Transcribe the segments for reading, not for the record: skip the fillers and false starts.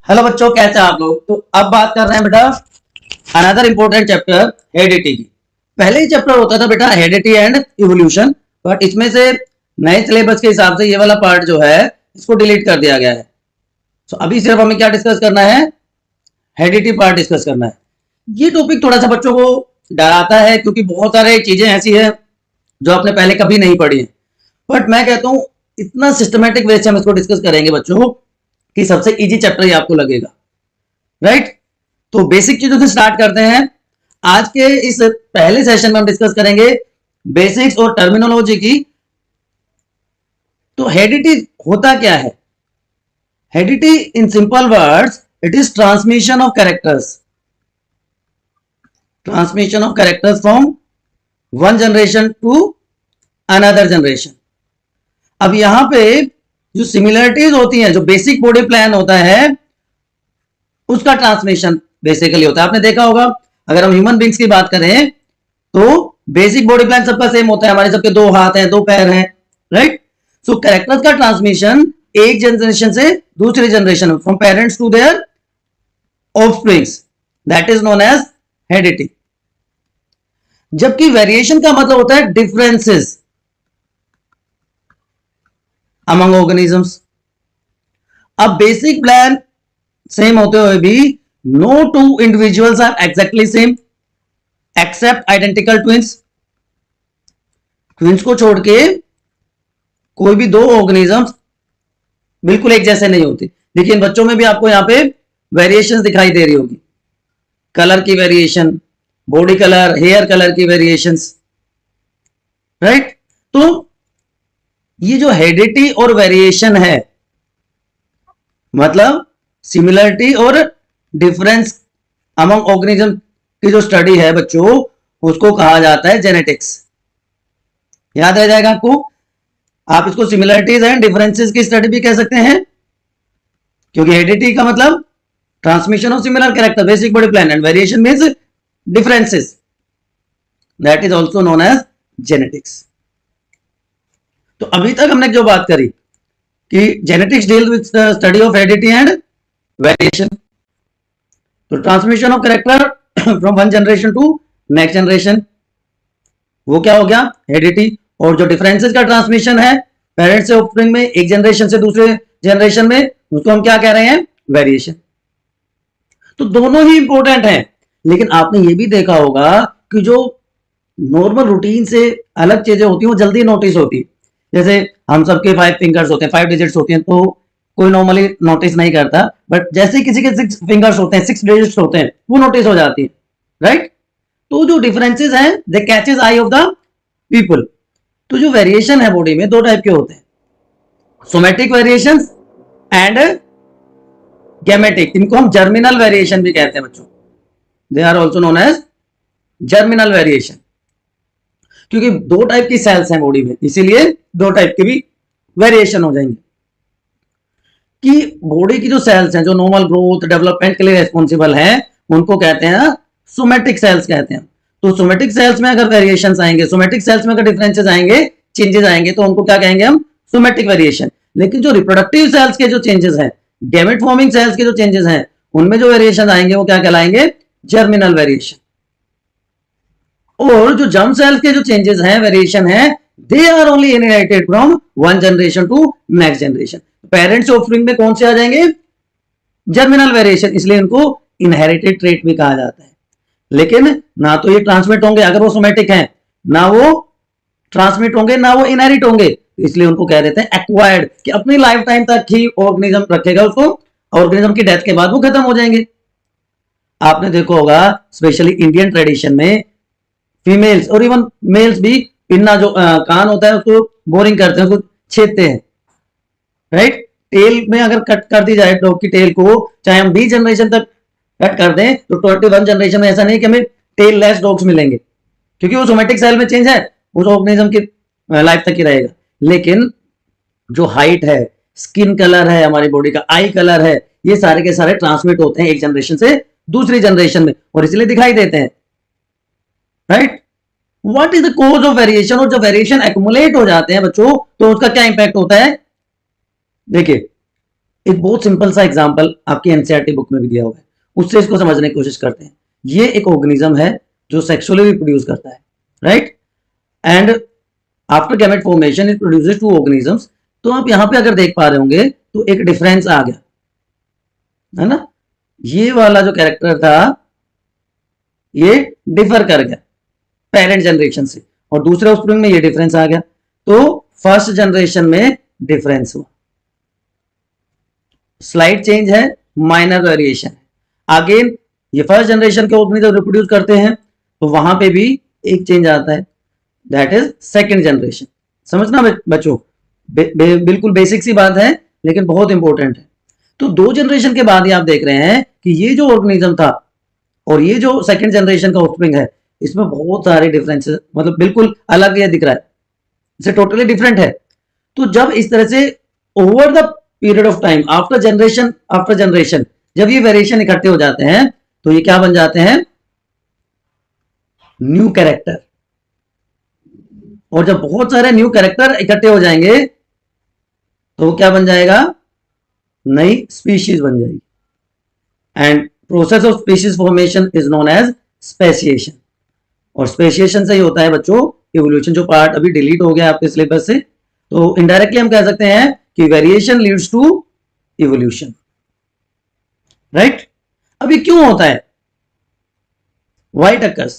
Hello बच्चों, कैसे हैं आप लोग। तो अब बात कर रहे हैं बेटा अनदर इंपॉर्टेंट चैप्टर हेरिडिटी की। पहले ही चैप्टर होता था बेटा हेरिडिटी एंड इवोल्यूशन, बट इसमें से नए सिलेबस के हिसाब से ये वाला पार्ट जो है इसको डिलीट कर दिया गया है। तो अभी सिर्फ हमें क्या डिस्कस करना है, हेरिडिटी पार्ट डिस्कस करना है। ये टॉपिक थोड़ा सा बच्चों को डराता है क्योंकि बहुत सारे चीजें ऐसी है जो आपने पहले कभी नहीं पढ़ी है, बट मैं कहता हूं इतना सिस्टमेटिक वे से हम इसको डिस्कस करेंगे बच्चों कि सबसे इजी चैप्टर ही आपको लगेगा, राइट। तो बेसिक चीजों से स्टार्ट करते हैं। आज के इस पहले सेशन में हम डिस्कस करेंगे बेसिक्स और टर्मिनोलॉजी की। तो हेरिडिटी होता क्या है? Heredity in simple words it is transmission of characters, transmission of characters from one generation to another generation. अब यहां पे जो सिमिलरिटीज होती हैं, जो बेसिक बॉडी प्लान होता है उसका ट्रांसमिशन बेसिकली होता है। आपने देखा होगा अगर हम ह्यूमन बींग्स की बात करें तो बेसिक बॉडी प्लान सबका सेम होता है, हमारे सबके दो हाथ हैं, दो पैर हैं, राइट। सो कैरेक्टर्स का ट्रांसमिशन एक जनरेशन से दूसरी generation, from parents to their offsprings, that is known as heredity. जबकि वेरिएशन का मतलब होता है डिफरेंसेस among organisms। अब बेसिक प्लान सेम होते हुए भी no two individuals are exactly same except identical twins. Twins को छोड़ के कोई भी दो ऑर्गेनिजम्स बिल्कुल एक जैसे नहीं होते। लेकिन बच्चों में भी आपको यहां पे वेरिएशंस दिखाई दे रही होगी, कलर की variation, body colour, hair colour की वेरिएशंस, राइट। तो ये जो हेरिडिटी और वेरिएशन है मतलब सिमिलरिटी और डिफरेंस अमंग ऑर्गेनिज्म की जो स्टडी है बच्चों, उसको कहा जाता है जेनेटिक्स। याद रह जाएगा आपको। आप इसको सिमिलरिटीज एंड डिफरेंसेस की स्टडी भी कह सकते हैं, क्योंकि हेरिडिटी का मतलब transmission of similar character, basic body plan, and variation means differences, that is also known as genetics. तो अभी तक हमने जो बात करी कि genetics deal with study of heredity and variation. तो transmission of character from one generation to next generation, वो क्या हो गया, हेरिडिटी। और जो डिफरेंसेस का ट्रांसमिशन है पेरेंट्स से ऑफस्प्रिंग में एक जनरेशन से दूसरे जनरेशन में, उसको हम क्या कह रहे हैं, वेरिएशन। तो दोनों ही इंपॉर्टेंट हैं, लेकिन आपने ये भी देखा होगा कि जो नॉर्मल रूटीन से अलग चीजें होती हैं वो जल्दी नोटिस होती है। जैसे हम सबके 5 फिंगर्स होते हैं, 5 डिजिट्स होती हैं, तो कोई नॉर्मली नोटिस नहीं करता, बट जैसे किसी के 6 फिंगर्स होते हैं, 6 डिजिट्स होते हैं, वो नोटिस हो जाती है, राइट। तो जो डिफरेंसेस हैं they catches eye of the people. तो जो वेरिएशन है बॉडी में दो टाइप के होते हैं, सोमेटिक वेरिएशंस एंड गैमेटिक। इनको हम जर्मिनल वेरिएशन भी कहते हैं बच्चों, they are also known as germinal variation. क्योंकि दो टाइप की सेल्स हैं बॉडी में, इसीलिए दो टाइप के भी वेरिएशन हो जाएंगे। कि बॉडी की जो सेल्स हैं जो नॉर्मल ग्रोथ डेवलपमेंट के लिए रेस्पॉन्सिबल हैं, उनको कहते हैं सोमेटिक सेल्स कहते हैं। तो सोमेटिक सेल्स में अगर वेरिएशंस आएंगे, सोमेटिक सेल्स में अगर डिफरेंसेस आएंगे, चेंजेस आएंगे, तो उनको क्या कहेंगे हम, सोमेटिक वेरिएशन। लेकिन जो रिप्रोडक्टिव सेल्स के जो चेंजेस हैं, गैमेट फॉर्मिंग सेल्स के जो चेंजेस हैं, उनमें जो वेरिएशन आएंगे वो क्या कहलाएंगे, जर्मिनल वेरिएशन। और जो जर्म सेल्स के जो चेंजेस हैं, वेरिएशन है, they are only inherited from one generation to next generation. Parents offspring में कौन से आ जाएंगे, जर्मिनल वेरिएशन, इसलिए इनको इनहेरिटेड ट्रेट भी कहा जाता है। लेकिन ना तो ये ट्रांसमिट होंगे अगर वो सोमेटिक हैं, ना वो ट्रांसमिट होंगे, ना वो इनहेरिट होंगे, इसलिए उनको कह देते हैं एक्वायर्ड, कि अपनी लाइफ टाइम तक ही ऑर्गेनिज्म रखेगा उसको, ऑर्गेनिज्म की डेथ के बाद वो खत्म हो जाएंगे। आपने देखा होगा स्पेशली इंडियन ट्रेडिशन में फीमेल्स और इवन मेल्स भी पिन्ना जो कान होता है उसको बोरिंग करते हैं, उसको छेदते हैं, राइट। टेल में अगर कट कर दी जाए डॉग की टेल को, चाहे हम 20 जनरेशन तक कट कर दें, तो 21 जनरेशन में ऐसा नहीं कि हमें टेल लेस डॉग्स मिलेंगे, क्योंकि वो सोमेटिक सेल में चेंज है, उस ऑर्गेनिज्म की लाइफ तक ही रहेगा। लेकिन जो हाइट है, स्किन कलर है, हमारी बॉडी का आई कलर है, ये सारे के सारे ट्रांसमिट होते हैं एक जनरेशन से दूसरी जनरेशन में, और इसलिए दिखाई देते हैं, right. What is the cause of variation? और जब वेरिएशन एक्युमुलेट हो जाते हैं बच्चों, तो उसका क्या इंपैक्ट होता है, देखिए एक बहुत सिंपल सा एग्जांपल आपकी एनसीईआरटी बुक में भी दिया हुआ है, उससे इसको समझने की कोशिश करते हैं। ये एक ऑर्गेनिज्म है जो सेक्सुअली रिप्रोड्यूस करता है, right, and after gamete formation it produces to organisms. तो आप यहां पे अगर देख पा रहे होंगे तो एक डिफरेंस आ गया है ना, ये वाला जो कैरेक्टर था ये डिफर कर गया पेरेंट जनरेशन से, और दूसरे ऑफस्प्रिंग में ये डिफरेंस आ गया, तो फर्स्ट जनरेशन में डिफरेंस हुआ, स्लाइड चेंज है, माइनर वेरिएशन है। अगेन ये फर्स्ट जनरेशन के ऑर्गेनिज्म रिप्रोड्यूस करते हैं तो वहां पे भी एक चेंज आता है, दैट इज सेकेंड जनरेशन। समझना बच्चों, बिल्कुल बेसिक सी बात है लेकिन बहुत इंपॉर्टेंट है। तो दो जनरेशन के बाद ही आप देख रहे हैं कि ये जो ऑर्गेनिज्म था और ये जो सेकंड जनरेशन का ऑफस्प्रिंग है इसमें बहुत सारे डिफरेंसेस, मतलब बिल्कुल अलग ये दिख रहा है, इसे टोटली डिफरेंट है। तो जब इस तरह से over the period of time after generation जब ये वेरिएशन इकट्ठे हो जाते हैं तो ये क्या बन जाते हैं, न्यू कैरेक्टर। और जब बहुत सारे न्यू कैरेक्टर इकट्ठे हो जाएंगे तो क्या बन जाएगा, नई स्पीशीज बन जाएगी। And process of species formation is known as speciation. और स्पेसिएशन से ही होता है बच्चों इवोल्यूशन, जो पार्ट अभी डिलीट हो गया आपके सिलेबस से। तो इनडायरेक्टली हम कह सकते हैं कि variation leads to evolution, right. अभी क्यों होता है, व्हाई टक्कर्स,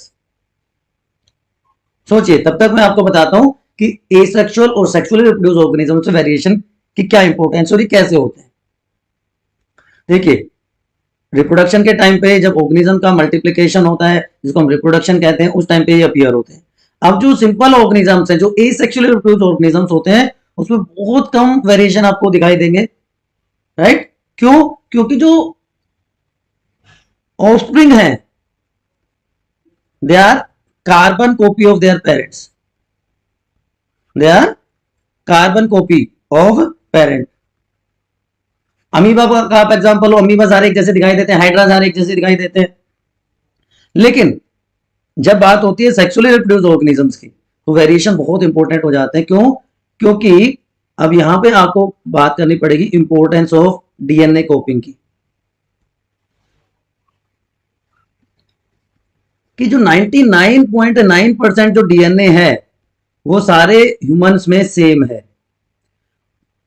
सोचिए, तब तक मैं आपको बताता हूं कि एसेक्सुअल और सेक्सुअली रिप्रोड्यूस ऑर्गेनिज्म से वेरिएशन की क्या इंपॉर्टेंस और ये कैसे होते हैं। देखिए, रिप्रोडक्शन के टाइम पे जब ऑर्गेनिज्म का मल्टीप्लिकेशन होता है जिसको हम रिप्रोडक्शन कहते हैं, उस टाइम पे ये अपीयर होते हैं। अब जो सिंपल ऑर्गेनिजम्स हैं, जो एसेक्सुअली रिप्रोड्यूस ऑर्गेनिजम्स होते हैं, उसमें बहुत कम वेरिएशन आपको दिखाई देंगे, राइट। क्यों, क्योंकि जो ऑफस्प्रिंग है they are carbon copy of their parents, they are carbon copy of parent. Amoeba का आप एग्जांपल हो, अमीबा सारे एक जैसे दिखाई देते हैं, हाइड्रा सारे एक जैसे दिखाई देते हैं। लेकिन जब बात होती है सेक्सुअली रिप्रोड्यूस ऑर्गेनिजम्स की तो वेरिएशन बहुत इंपॉर्टेंट हो जाते हैं। क्यों, क्योंकि अब यहां पे आपको बात करनी पड़ेगी इंपॉर्टेंस ऑफ डीएनए कॉपिंग की, कि जो 99.9% जो डीएनए है वो सारे ह्यूमंस में सेम है।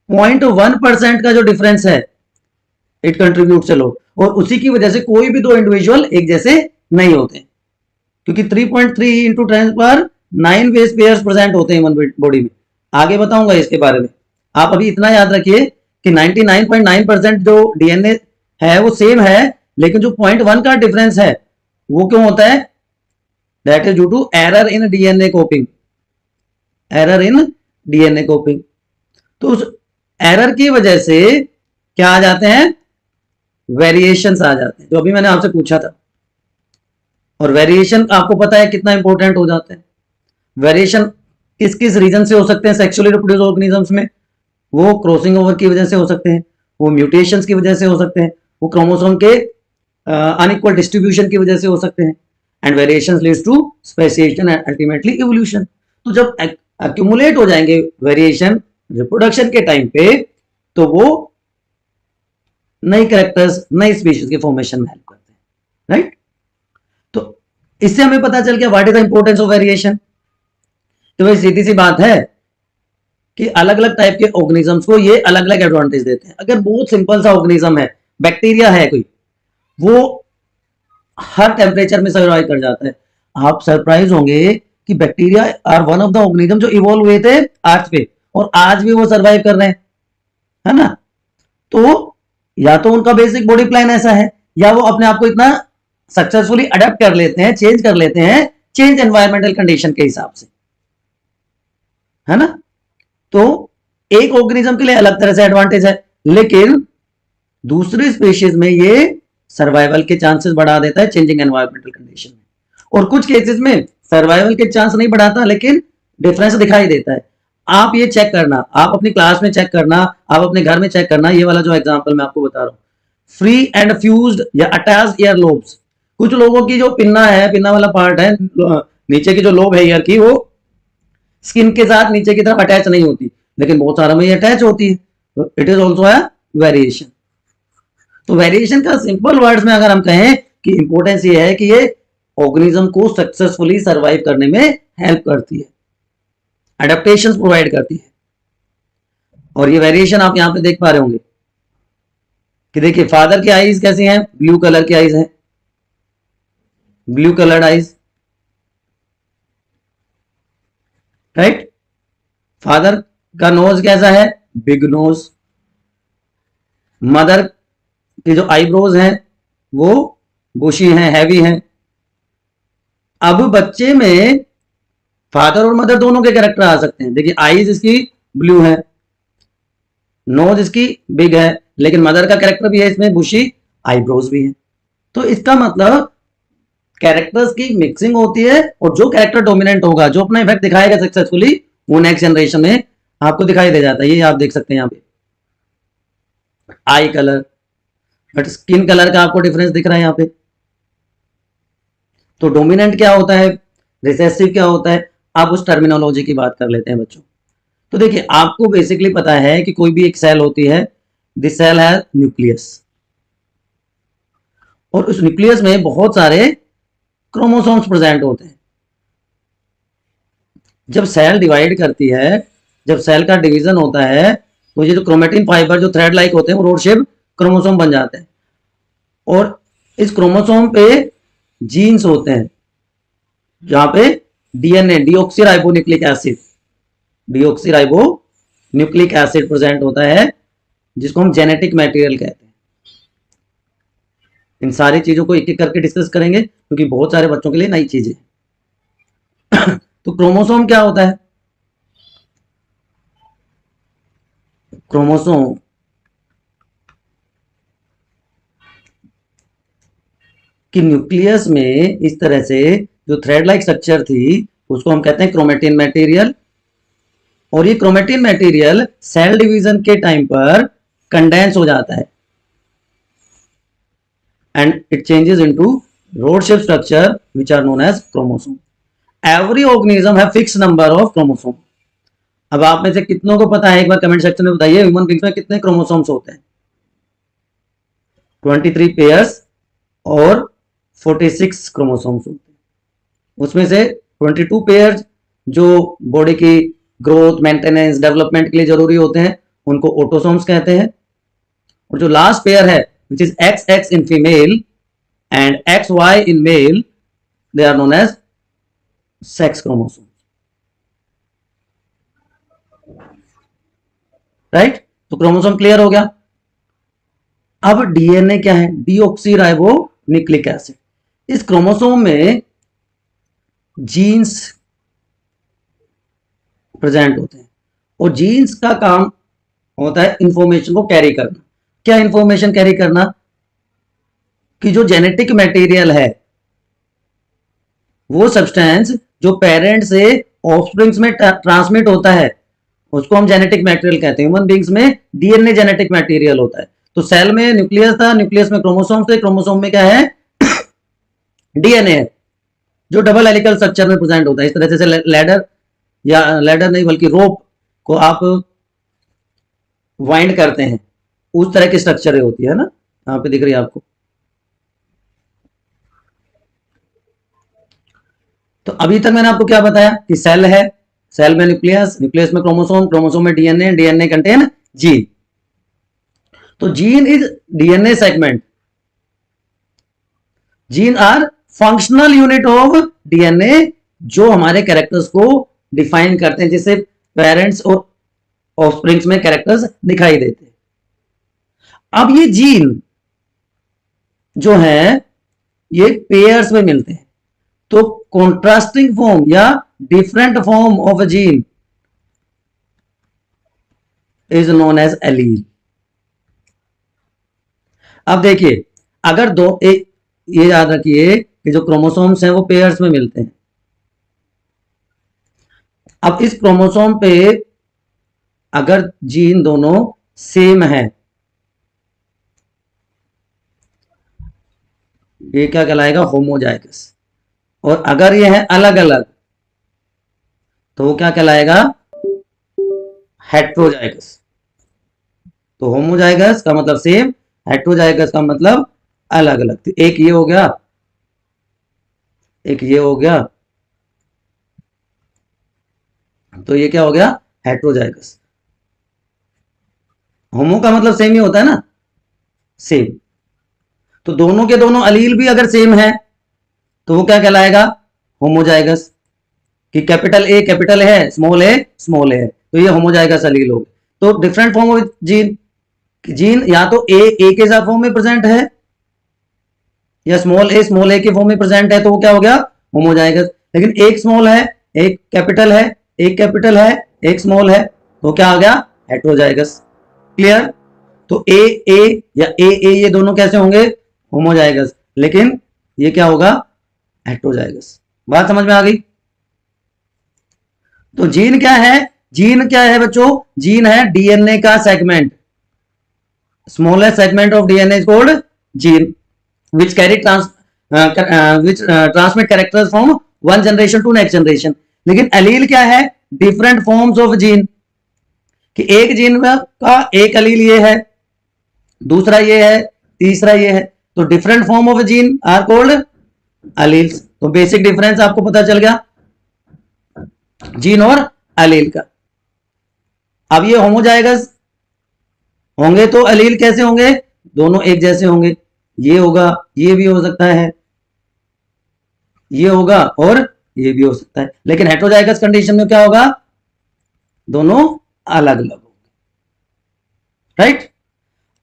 0.1% का जो डिफरेंस है इट कंट्रीब्यूट से लो, और उसी की वजह से कोई भी दो इंडिविजुअल एक जैसे नहीं होते, क्योंकि 3.3 इंटू 10⁹ बेस पेयर्स प्रेजेंट होते हैं ह्यूमन बॉडी में। आगे बताऊंगा इसके बारे में, आप अभी इतना याद रखिए कि 99.9% जो डीएनए है वो सेम है, लेकिन जो 0.1 का डिफरेंस है वो क्यों होता है, that is due to error in DNA copying, error in DNA copying. तो उस एरर की वजह से क्या आ जाते हैं, वेरिएशंस आ जाते हैं, जो अभी मैंने आपसे पूछा था। और वेरिएशन आपको पता है कितना इंपॉर्टेंट हो जाते हैं। वेरिएशन किस किस रीजन से हो सकते हैं सेक्सुअली रिप्रोड्यूस ऑर्गेनिजम्स में, वो क्रॉसिंग ओवर की वजह से हो सकते हैं, वो म्यूटेशंस की वजह से हो सकते हैं, वो क्रोमोसोम के अनइक्वल डिस्ट्रीब्यूशन की वजह से हो सकते हैं। And variations leads to speciation and ultimately evolution. तो जब एक्यूमुलेट हो जाएंगे वेरिएशन रिप्रोडक्शन के टाइम पे, तो वो नई कैरेक्टर्स, नई स्पीशीज के फॉर्मेशन में हेल्प करते हैं, राइट। तो इससे हमें पता चल गया what is the importance of variation. तो भाई सीधी सी बात है कि अलग अलग टाइप के ऑर्गेनिजम्स को ये अलग अलग एडवांटेज देते हैं। अगर बहुत सिंपल सा ऑर्गेनिज्म है, बैक्टीरिया है कोई, वो हर टेम्परेचर में सर्वाइव कर जाता है। आप सरप्राइज होंगे कि bacteria are one of the organism जो इवॉल्व हुए थे अर्थ पे, और आज भी वो सर्वाइव कर रहे हैं, है ना। तो या तो उनका बेसिक बॉडी प्लान ऐसा है, या वो अपने आप को इतना सक्सेसफुली अडेप्ट कर लेते हैं, चेंज कर लेते हैं चेंज एनवायरमेंटल कंडीशन के हिसाब से, है ना। तो एक ऑर्गेनिज्म के लिए अलग तरह से एडवांटेज है, लेकिन दूसरी स्पीशीज में ये सर्वाइवल के चांसेस बढ़ा देता है चेंजिंग एनवायरमेंटल कंडीशन में। और कुछ केसेस में सर्वाइवल के चांस नहीं बढ़ाता, लेकिन डिफरेंस दिखाई देता है। आप ये चेक करना, आप अपनी क्लास में चेक करना, आप अपने घर में चेक करना, ये वाला जो एग्जांपल मैं आपको बता रहा हूं, फ्री एंड फ्यूज्ड या अटैच्ड ईयर लोब्स। कुछ लोगों की जो पिन्ना है, पिन्ना वाला पार्ट है, नीचे की जो लोब है ईयर की, वो स्किन के साथ नीचे की तरफ अटैच नहीं होती, लेकिन बहुत सारा में ये अटैच होती है। तो it is also a variation. तो वेरिएशन का सिंपल वर्ड्स में अगर हम कहें कि इंपॉर्टेंस ये है कि ये ऑर्गेनिज्म को सक्सेसफुली सर्वाइव करने में हेल्प करती है, एडेप्टेशन प्रोवाइड करती है। और ये वेरिएशन आप यहां पे देख पा रहे होंगे कि देखिए फादर की आईज कैसी हैं, ब्लू कलर की आईज हैं, blue coloured eyes, right. Father का नोज कैसा है, बिग नोज। मदर की जो आईब्रोज हैं वो बुशी हैं, हैवी हैं। अब बच्चे में फादर और मदर दोनों के कैरेक्टर आ सकते हैं। देखिए आईज इसकी ब्लू है, नोज इसकी बिग है, लेकिन मदर का कैरेक्टर भी है इसमें बुशी, आईब्रोज भी है। तो इसका मतलब कैरेक्टर्स की मिक्सिंग होती है और जो कैरेक्टर डोमिनेंट होगा, जो अपना इफेक्ट दिखाएगा सक्सेसफुली, वो नेक्स्ट जनरेशन में आपको दिखाई दे जाता है। ये आप देख सकते हैं यहाँ पे आई कलर, बट स्किन कलर का आपको डिफरेंस दिख रहा है यहाँ पे। तो डोमिनेंट क्या होता है, रिसेसिव क्या होता है, आप उस टर्मिनोलॉजी की बात कर लेते हैं बच्चों। तो देखिए आपको बेसिकली पता है कि कोई भी एक सेल होती है, दिस सेल है न्यूक्लियस, और उस न्यूक्लियस में बहुत सारे क्रोमोसोम्स प्रेजेंट होते हैं। जब सेल डिवाइड करती है, जब सेल का डिवीजन होता है, तो ये जो क्रोमेटिन फाइबर जो थ्रेड लाइक होते हैं वो रोड शेप क्रोमोसोम बन जाते हैं। और इस क्रोमोसोम पे जीन्स होते हैं, जहां पे DNA, deoxyribonucleic acid, deoxyribonucleic acid present होता है, जिसको हम जेनेटिक मटेरियल कहते हैं। इन सारी चीजों को एक एक करके डिस्कस करेंगे क्योंकि बहुत सारे बच्चों के लिए नई चीजें। तो क्रोमोसोम क्या होता है, क्रोमोसोम कि न्यूक्लियस में इस तरह से जो थ्रेड लाइक स्ट्रक्चर थी उसको हम कहते हैं क्रोमेटिन मटेरियल। और ये क्रोमेटिन मटेरियल सेल डिवीजन के टाइम पर कंडेंस हो जाता है and it changes into rod shaped structure which are known as chromosome. Every organism have fixed number of chromosome. अब आप में से कितनों को पता है, एक बार कमेंट सेक्शन में बताइए, ह्यूमन बींग्स में कितने क्रोमोसोम्स होते हैं? 23 पेयर्स और 46 क्रोमोसोम्स होते हैं। उसमें से 22 पेयर्स जो बॉडी की ग्रोथ, मेंटेनेंस, डेवलपमेंट के लिए जरूरी होते हैं, उनको ऑटोसोम्स कहते हैं। और जो लास्ट पेयर है which is XX in female and XY in male, they are known as sex chromosomes. Right, तो क्रोमोसोम क्लियर हो गया। अब डीएनए क्या है, डीऑक्सीराइबोन्यूक्लिक एसिड। इस क्रोमोसोम में जीन्स प्रेजेंट होते हैं और जीन्स का काम होता है इंफॉर्मेशन को कैरी करना। क्या इंफॉर्मेशन कैरी करना, कि जो जेनेटिक मटेरियल है वो सब्सटेंस जो पेरेंट से ऑफस्प्रिंग्स में ट्रांसमिट होता है उसको हम जेनेटिक मटेरियल कहते हैं। ह्यूमन बींग्स में डीएनए जेनेटिक मटेरियल होता है। तो सेल में न्यूक्लियस था, न्यूक्लियस में क्रोमोसोम थे, क्रोमोसोम में क्या है डीएनए है जो डबल हेलिकल स्ट्रक्चर में प्रेजेंट होता है। इस तरह से लैडर, या लैडर नहीं बल्कि रोप को आप वाइंड करते हैं, उस तरह की स्ट्रक्चर होती है ना, यहां पे दिख रही है आपको। तो अभी तक मैंने आपको क्या बताया कि सेल है, सेल में न्यूक्लियस, न्यूक्लियस में क्रोमोसोम, क्रोमोसोम में डीएनए, डीएनए कंटेन जीन। तो gene is DNA segment, gene are functional unit of DNA जो हमारे कैरेक्टर्स को डिफाइन करते हैं, जिससे पेरेंट्स और ऑफस्प्रिंग्स में कैरेक्टर्स दिखाई देते हैं। अब ये जीन जो है ये पेयर्स में मिलते हैं। तो कॉन्ट्रास्टिंग फॉर्म या different form of a gene is known as allele. अब देखिए अगर दो एक, ये याद रखिए कि जो क्रोमोसोम्स हैं वो पेयर्स में मिलते हैं। अब इस क्रोमोसोम पे अगर जीन दोनों सेम है, ये क्या कहलाएगा, होमोजाइगस। और अगर ये है अलग अलग तो वो क्या कहलाएगा, हेट्रोजाइगस। तो होमोजाइगस का मतलब सेम, हेट्रोजाइगस का मतलब अलग अलग। तो एक ये हो गया, एक ये हो गया, तो ये क्या हो गया, हेट्रोजाइगस। होमो का मतलब सेम ही होता है ना, सेम। तो दोनों के दोनों अलील भी अगर सेम है तो वो क्या कहलाएगा, होमोजाइगस। कि कैपिटल है, स्मॉल है, तो ये होमोजाइगस अलील हो गए। तो different form of gene, gene या तो ए के साथ फॉर्म में प्रेजेंट है या स्मॉल ए के फॉर्म में प्रेजेंट है, तो वो क्या हो गया, होमोजाइगस। लेकिन एक स्मॉल है, एक कैपिटल है, एक कैपिटल है, एक स्मॉल है, तो क्या आ गया, हेट्रोजाइगस। क्लियर। तो ए या ए ये दोनों कैसे होंगे, होमोजाइगस, लेकिन ये क्या होगा, हेट्रोजाइगस। बात समझ में आ गई। तो जीन क्या है, जीन क्या है बच्चों, जीन है डीएनए का segment, smallest segment of DNA is called gene, which carry which transmit characters from one generation to next generation। लेकिन एलील क्या है, डिफरेंट फॉर्म्स ऑफ जीन, कि एक जीन का एक एलील ये है, दूसरा ये है, तीसरा ये है, तो different form of gene are called alleles. तो बेसिक डिफरेंस आपको पता चल गया जीन और एलील का। अब ये होमोजाइगस होंगे तो एलील कैसे होंगे, दोनों एक जैसे होंगे, ये होगा, ये भी हो सकता है, ये होगा और ये भी हो सकता है। लेकिन हेट्रोजाइगस कंडीशन में क्या होगा, दोनों अलग अलग होंगे। राइट।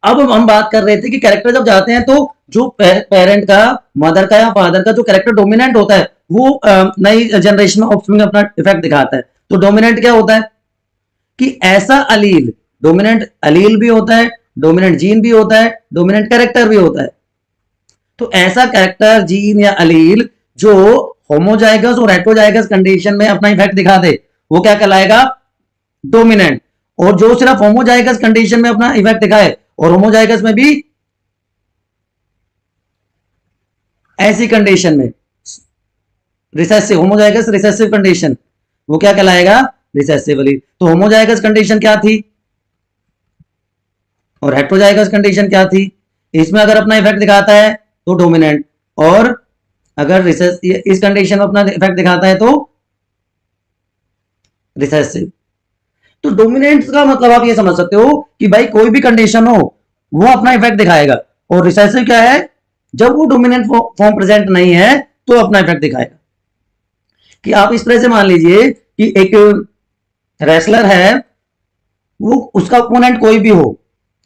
अब हम बात कर रहे थे कि कैरेक्टर जब जाते हैं तो जो पेरेंट का, मदर का या फादर का जो कैरेक्टर डोमिनेंट होता है वो नई जनरेशन में ऑफस्प्रिंग अपना इफेक्ट दिखाता है। तो डोमिनेंट क्या होता है कि ऐसा अलील, डोमिनेंट अलील भी होता है, डोमिनेंट जीन भी होता है, डोमिनेंट कैरेक्टर भी होता है। तो ऐसा कैरेक्टर, जीन या अलील जो होमोजाइगस और हेट्रोजाइगस कंडीशन में अपना इफेक्ट दिखा दे वो क्या कहलाएगा, डोमिनेंट। और जो सिर्फ होमोजाइगस कंडीशन में अपना इफेक्ट दिखाए और होमोजाइगस में भी ऐसी कंडीशन में रिसेसिव, होमोजाइगस रिसेसिव कंडीशन, वो क्या कहलाएगा, रिसेसिव अलील। तो होमोजाइगस कंडीशन क्या थी और हेट्रोजाइगस कंडीशन क्या थी, इसमें अगर अपना इफेक्ट दिखाता है तो डोमिनेंट, और अगर इस कंडीशन में अपना इफेक्ट दिखाता है तो रिसेसिव। तो डोमिनेंट का मतलब आप ये समझ सकते हो कि भाई कोई भी कंडीशन हो वो अपना इफेक्ट दिखाएगा, और रिसेसिव क्या है, जब वो डोमिनेंट फॉर्म प्रेजेंट नहीं है तो अपना इफेक्ट दिखाएगा। कि आप इस तरह से मान लीजिए कि एक रेसलर है, वो उसका ओपोनेंट कोई भी हो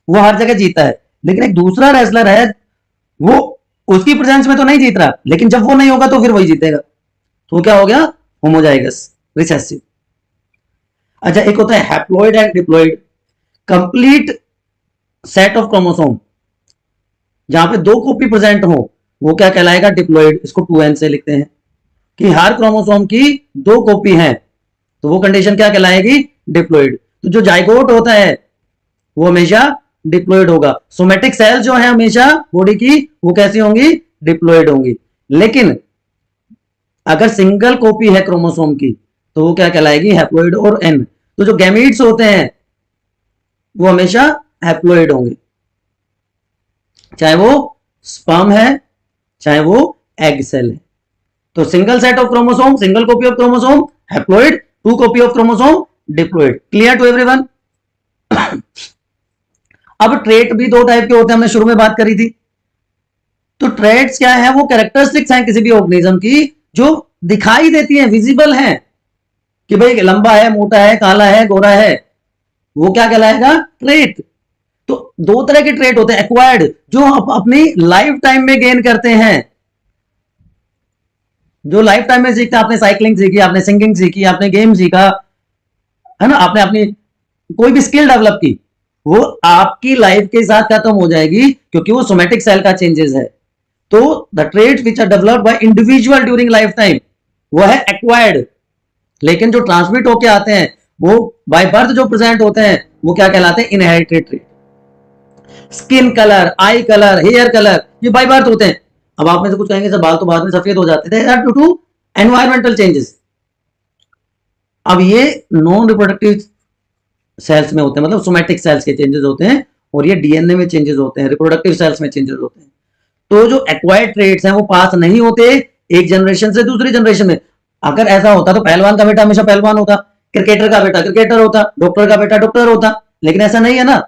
वो हर जगह जीता है, लेकिन एक दूसरा रेसलर है वो उसकी प्रेजेंस में तो नहीं जीत रहा, लेकिन जब वो नहीं होगा तो फिर वही जीतेगा, तो क्या हो गया, होमोजाइगस रिसेसिव। अच्छा, एक होता है haploid and diploid, complete set of chromosome जहां पे दो कॉपी प्रेजेंट हो वो क्या कहलाएगा, डिप्लॉइड। इसको 2n से लिखते हैं कि हर क्रोमोसोम की दो कॉपी है, तो वो कंडीशन क्या कहलाएगी, डिप्लॉइड। तो जो जाइगोट होता है वो हमेशा डिप्लॉइड होगा। सोमेटिक सेल जो है हमेशा बॉडी की वो कैसी होंगी, डिप्लॉइड होंगी। लेकिन अगर सिंगल कॉपी है क्रोमोसोम की तो वो क्या कहलाएगी, हैप्लॉइड और एन। तो जो गैमीट्स होते हैं वो हमेशा हैप्लॉइड होंगे, चाहे वो स्पर्म है चाहे वो एग सेल है। तो single set of chromosome, single copy of chromosome haploid, two copy of chromosome diploid. Clear to everyone. अब ट्रेट भी दो टाइप के होते हैं, हमने शुरू में बात करी थी। तो ट्रेट्स क्या है, वो कैरेक्टरिस्टिक्स हैं किसी भी ऑर्गेनिज्म की जो दिखाई देती हैं, विजिबल हैं, कि भाई लंबा है, मोटा है, काला है, गोरा है, वो क्या कहलाएगा, ट्रेट। तो दो तरह के ट्रेट होते हैं, एक्वायर्ड जो आप अपनी लाइफ टाइम में गेन करते हैं, जो लाइफ टाइम में सीखते हैं, आपने साइकिलिंग सीखी, आपने सिंगिंग सीखी, आपने गेम सीखा, है ना, आपने अपनी कोई भी स्किल डेवलप की, वो आपकी लाइफ के साथ खत्म हो जाएगी क्योंकि वो सोमेटिक सेल का चेंजेस है। तो the traits which are developed by individual during lifetime वो है एक्वायर्ड। लेकिन जो ट्रांसमिट होके आते हैं वो बाय बर्थ जो प्रेजेंट होते हैं वो क्या कहलाते हैं, inherited trait. Skin colour, eye colour, hair colour, ये बाय बर्थ होते हैं। अब आप में से कुछ कहेंगे सर बाल तो बाद में सफेद हो जाते थे, ड्यू टू एनवायरमेंटल चेंजेस। अब ये नॉन रिप्रोडक्टिव सेल्स में होते हैं, मतलब सोमेटिक सेल्स के चेंजेस होते हैं, और ये डीएनए में चेंजेस होते हैं, रिप्रोडक्टिव सेल्स में चेंजेस होते हैं। तो जो एक्वायर्ड ट्रेड्स हैं वो पास नहीं होते एक जनरेशन से दूसरी जनरेशन में। अगर ऐसा होता तो पहलवान का बेटा हमेशा पहलवान होता, क्रिकेटर का बेटा क्रिकेटर होता, डॉक्टर का बेटा डॉक्टर होता, लेकिन ऐसा नहीं है ना।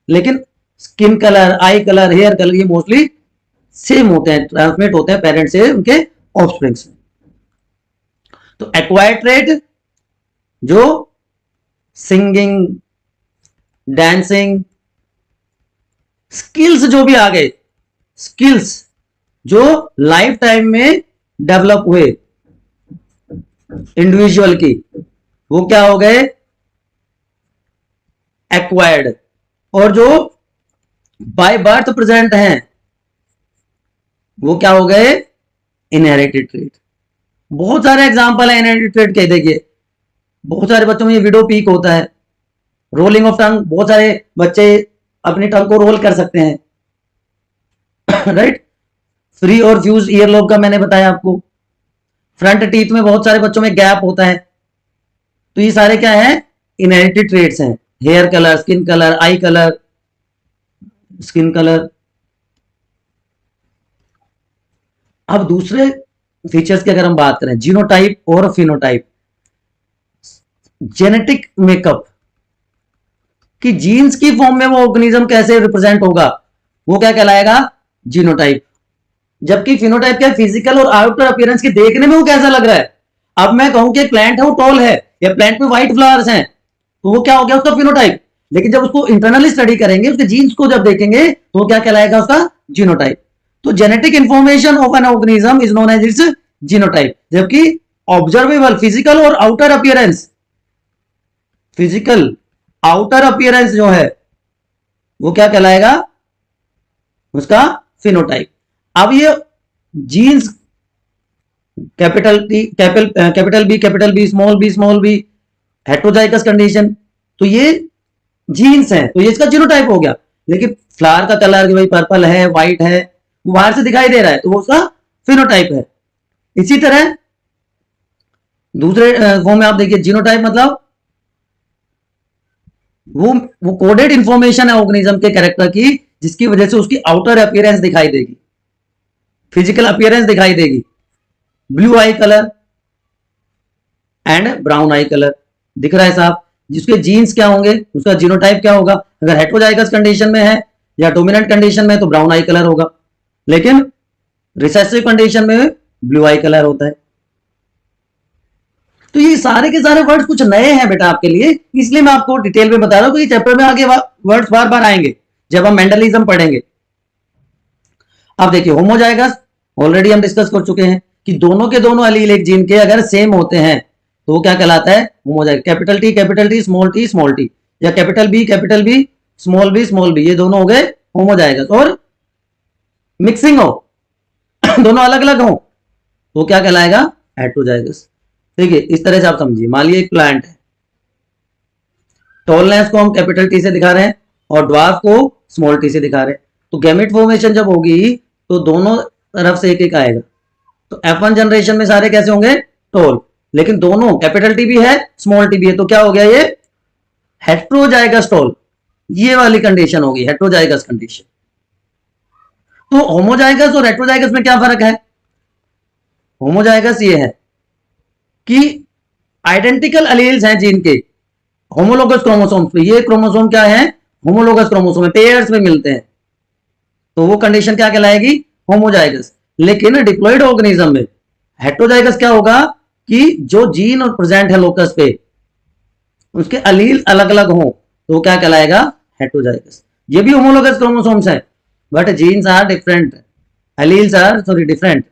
लेकिन skin colour, eye colour, hair colour ये मोस्टली सेम होते हैं, ट्रांसमिट होते हैं पेरेंट्स से उनके ऑफस्प्रिंग से। तो एक्वायर्ड ट्रेड जो सिंगिंग, डांसिंग, स्किल्स जो भी आ गए, स्किल्स जो लाइफ टाइम में डेवलप हुए इंडिविजुअल की, वो क्या हो गए एक्वायर्ड। और जो बाय बर्थ प्रेजेंट हैं वो क्या हो गए इनहेरिटेड ट्रेड। बहुत सारे एग्जांपल है इनहेरिटेड ट्रेड के, देखिए बहुत सारे बच्चों में ये विडो पीक होता है, रोलिंग ऑफ टंग, बहुत सारे बच्चे अपनी टंग को रोल कर सकते हैं राइट। फ्री और फ्यूज ईयरलोब का मैंने बताया आपको। फ्रंट टीथ में बहुत सारे बच्चों में गैप होता है। तो ये सारे क्या है इनहेरिटेड ट्रेड्स हैं। Hair colour, skin colour, eye colour, skin colour. अब दूसरे फीचर्स की अगर हम बात करें, जीनोटाइप और फिनोटाइप, जेनेटिक मेकअप कि जीन्स की फॉर्म में वो ऑर्गेनिज्म कैसे रिप्रेजेंट होगा, वो क्या कहलाएगा जीनोटाइप। जबकि फिनोटाइप क्या फिजिकल और आउटर अपीयरेंस की देखने में वो कैसा लग रहा है। अब मैं कहूं कि प्लांट है वो टॉल है या प्लांट में व्हाइट फ्लावर्स हैं, तो वो क्या हो गया उसका फिनोटाइप। लेकिन जब उसको इंटरनली स्टडी करेंगे, उसके जीन्स को जब देखेंगे, तो वो क्या कहलाएगा उसका जीनोटाइप। तो genetic information of an organism is known as its genotype. जबकि ऑब्जर्वेबल फिजिकल और outer appearance, physical outer appearance जो है वो क्या कहलाएगा उसका फिनोटाइप। अब ये genes capital T, capital B, small B, heterozygous condition, तो ये जीन्स है, तो ये इसका जीनोटाइप हो गया। लेकिन फ्लावर का कलर कि भाई पर्पल है, व्हाइट है, वो बाहर से दिखाई दे रहा है, तो वो उसका फिनोटाइप है। इसी तरह दूसरे फॉर्म में आप देखिए जीनोटाइप मतलब वो कोडेड इंफॉर्मेशन है ऑर्गेनिज्म के कैरेक्टर की, जिसकी वजह से उसकी आउटर अपीयरेंस दिखाई देगी, फिजिकल अपीयरेंस दिखाई देगी। Blue I colour and brown I colour दिख रहा है साहब। जिसके जीन्स क्या होंगे उसका जीनोटाइप क्या होगा। अगर हेट्रोजाइगस कंडीशन में है या डोमिनेंट कंडीशन में है तो ब्राउन आई कलर होगा, लेकिन रिसेसिव कंडीशन में ब्लू आई कलर होता है। तो ये सारे के सारे वर्ड्स कुछ नए हैं बेटा आपके लिए, इसलिए मैं आपको डिटेल में बता रहा हूं कि चैप्टर में आगे वर्ड्स बार बार आएंगे जब हम मेंडलिज्म पढ़ेंगे। अब देखिए होमोजाइगस ऑलरेडी हम डिस्कस कर चुके हैं कि दोनों के दोनों एलील एक जीन के अगर सेम होते हैं तो वो क्या कहलाता है homozygous. Capital T small T, या कैपिटल बी स्मॉल बी, ये दोनों हो गए होमोजाइगस। और मिक्सिंग हो दोनों अलग अलग हो तो क्या कहलाएगा हेट्रोजाइगस। ठीक है, इस तरह से आप समझिए। मान लीजिए एक प्लांट है, टॉलनेस को हम कैपिटल टी से दिखा रहे हैं और ड्वार्फ को स्मॉल टी से दिखा रहे हैं। तो गैमेट फॉर्मेशन जब होगी तो दोनों तरफ से एक एक आएगा। तो F1 जनरेशन में सारे कैसे होंगे टॉल, लेकिन दोनों कैपिटल टी भी है स्मॉल टी भी है, तो क्या हो गया ये हेट्रोजाइगस टॉल। ये वाली कंडीशन होगी हेट्रोजाइगस कंडीशन। तो होमोजाइगस और हेट्रोजाइगस में क्या फर्क है। होमोजाइगस ये है कि आइडेंटिकल एलील्स हैं जीन के होमोलोगस क्रोमोसोम्स पे। ये क्रोमोसोम क्या है होमोलोगस क्रोमोसोम है, पेयर्स में मिलते हैं, तो वो कंडीशन क्या कहलाएगी होमोजाइगस। लेकिन डिप्लॉइड ऑर्गेनिज्म में हेट्रोजाइगस क्या होगा कि जो जीन और प्रेजेंट है लोकस पे उसके एलील अलग अलग हो तो वो क्या कहलाएगा हेट्रोजाइगस। ये भी होमोलोगस क्रोमोसोम्स है but genes are different, alleles are different.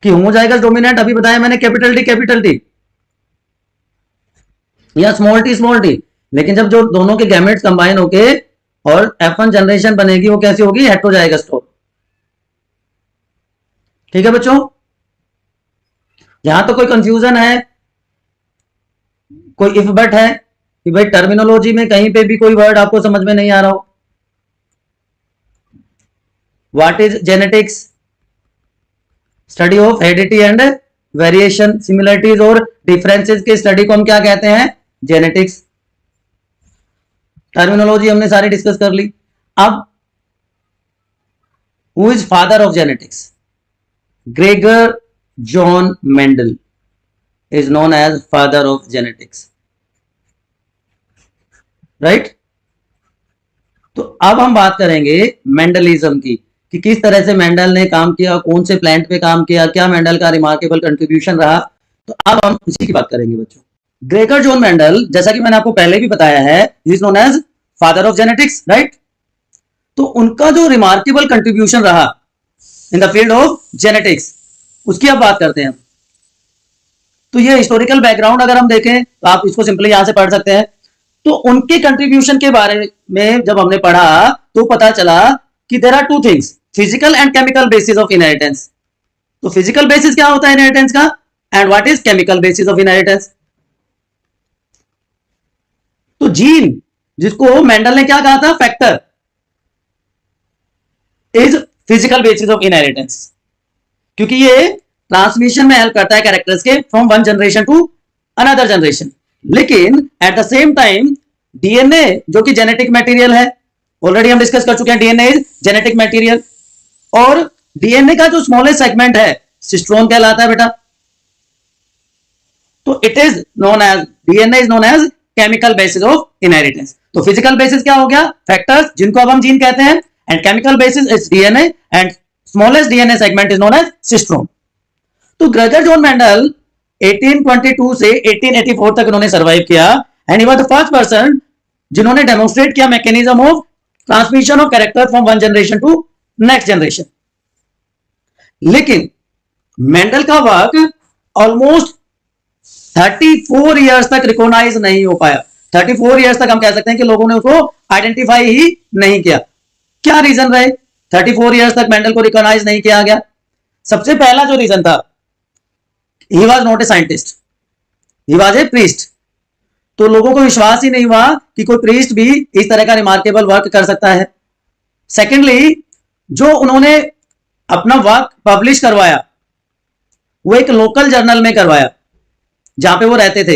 कि होमोजाइगस डोमिनेंट अभी बताया मैंने कैपिटल टी या स्मॉल टी, लेकिन जब जो दोनों के गैमेट्स कंबाइन होके और F1 जनरेशन बनेगी वो कैसी होगी हेट्रोजाइगस टॉल। ठीक है बच्चों, यहां तो कोई कंफ्यूजन है, कोई इफ बट है कि भाई टर्मिनोलॉजी में कहीं पे भी कोई वर्ड आपको समझ में नहीं आ रहा हो। What is genetics, study of heredity and variation, similarities और डिफरेंसेस के स्टडी को हम क्या कहते हैं जेनेटिक्स। टर्मिनोलॉजी हमने सारी डिस्कस कर ली। अब who is father of genetics? Gregor John Mendel is known as father of genetics, right? तो अब हम बात करेंगे मेंडलिज्म की कि किस तरह से मेंडल ने काम किया, कौन से प्लांट पे काम किया, क्या मेंडल का रिमार्केबल कंट्रीब्यूशन रहा। तो अब हम इसी की बात करेंगे बच्चों। ग्रेगर जॉन मेंडल, जैसा कि मैंने आपको पहले भी बताया है, is known as father of genetics, right? तो उनका जो रिमार्केबल कंट्रीब्यूशन रहा in the field of genetics, उसकी अब बात करते हैं। तो ये हिस्टोरिकल बैकग्राउंड अगर हम देखें तो आप इसको सिंपली यहां से पढ़ सकते हैं। तो उनके कंट्रीब्यूशन के बारे में जब हमने पढ़ा तो पता चला कि there are two things, physical and chemical basis of inheritance. तो फिजिकल बेसिस क्या होता है इनहेरिटेंस का, and what is chemical basis of inheritance? तो जीन, जिसको मेंडल ने क्या कहा था, factor, is physical basis of inheritance, क्योंकि ये ट्रांसमिशन में हेल्प करता है कैरेक्टर्स के from one generation to another generation. लेकिन at the same time DNA, जो कि जेनेटिक मटेरियल है, ऑलरेडी हम डिस्कस कर चुके हैं, डीएनए इज जेनेटिक मटेरियल, और डीएनए का जो स्मॉलेस्ट सेगमेंट है सिस्ट्रोन कहलाता है बेटा। तो it is known as, DNA is known as chemical basis of inheritance. तो फिजिकल बेसिस क्या हो गया, फैक्टर्स, जिनको अब हम जीन कहते हैं, and chemical basis is DNA, and smallest DNA segment is known as cistron. तो ग्रेगर जॉन मेंडल 1822 से 1884 तक उन्होंने सर्वाइव किया, and he was the first person जिन्होंने डेमोन्स्ट्रेट किया mechanism of transmission of character from one generation to next generation. लेकिन Mendel का work almost 34 years तक रिकॉग्नाइज नहीं हो पाया। 34 इयर्स तक हम कह सकते हैं कि लोगों ने उसको आइडेंटिफाई ही नहीं किया। क्या रीजन रहे 34 इयर्स तक मेंडल को रिकॉग्नाइज नहीं किया गया? सबसे पहला जो रीजन था, he was not a scientist, he was a priest। तो लोगों को विश्वास ही नहीं हुआ कि कोई प्रीस्ट भी इस तरह का रिमार्केबल वर्क कर सकता है। सेकेंडली, जो उन्होंने अपना वर्क पब्लिश करवाया वो एक लोकल जर्नल में करवाया जहां पे वो रहते थे।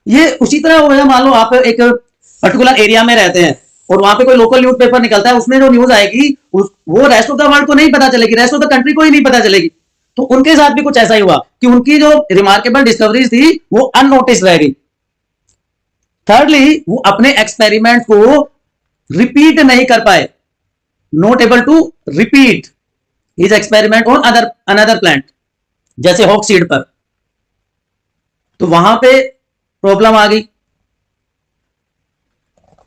ये उसी तरह हो गया, मान लो आप एक पर्टिकुलर एरिया में रहते हैं और वहां पे कोई लोकल न्यूज़पेपर निकलता है, उसमें जो न्यूज आएगी वो रेस्ट ऑफ द वर्ल्ड को नहीं पता चलेगी, रेस्ट ऑफ द कंट्री को ही नहीं पता चलेगी। तो उनके साथ भी कुछ ऐसा ही हुआ कि उनकी जो रिमार्केबल डिस्कवरीज थी वो अननोटिस रह गई। थर्डली, वो अपने एक्सपेरिमेंट को रिपीट नहीं कर पाए, not able to repeat his experiment on another plant, जैसे हॉक सीड पर। तो वहां पे प्रॉब्लम आ गई।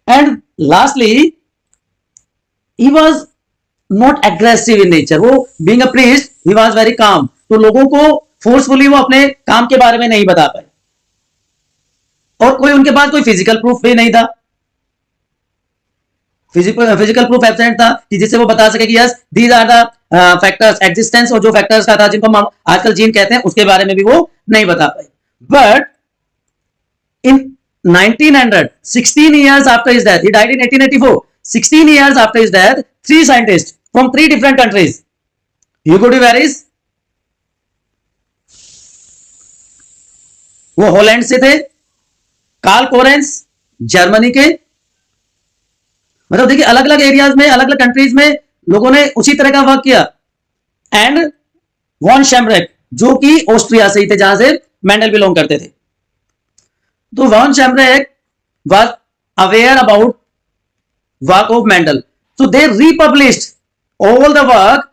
And lastly, he was not aggressive in nature. वो being a priest he was very calm. तो लोगों को फोर्सफुली वो अपने काम के बारे में नहीं बता पाए, और कोई उनके पास कोई फिजिकल प्रूफ भी नहीं था, फिजिकल प्रूफ एब्सेंट था कि जिससे वो बता सके कि yes these are the factors, existence और जो फैक्टर्स का था जिनको हम आजकल जीन कहते हैं उसके बारे में भी वो नहीं बता पाए। But in 1900, 16 years after his death, he died in 1884, 16 years after his death, 3 scientists from 3 different countries, Hugo de Vries, वो हॉलैंड से थे, कार्ल कोरेंस जर्मनी के, मतलब देखिए अलग अलग एरियाज में, अलग अलग कंट्रीज में लोगों ने उसी तरह का वर्क किया, एंड वॉन शैम्ब्रेक, जो कि ऑस्ट्रिया से ही थे जहां से मेंडल बिलोंग करते थे। तो von शैम्ब्रेक was aware about work of Mendel, so they republished all the work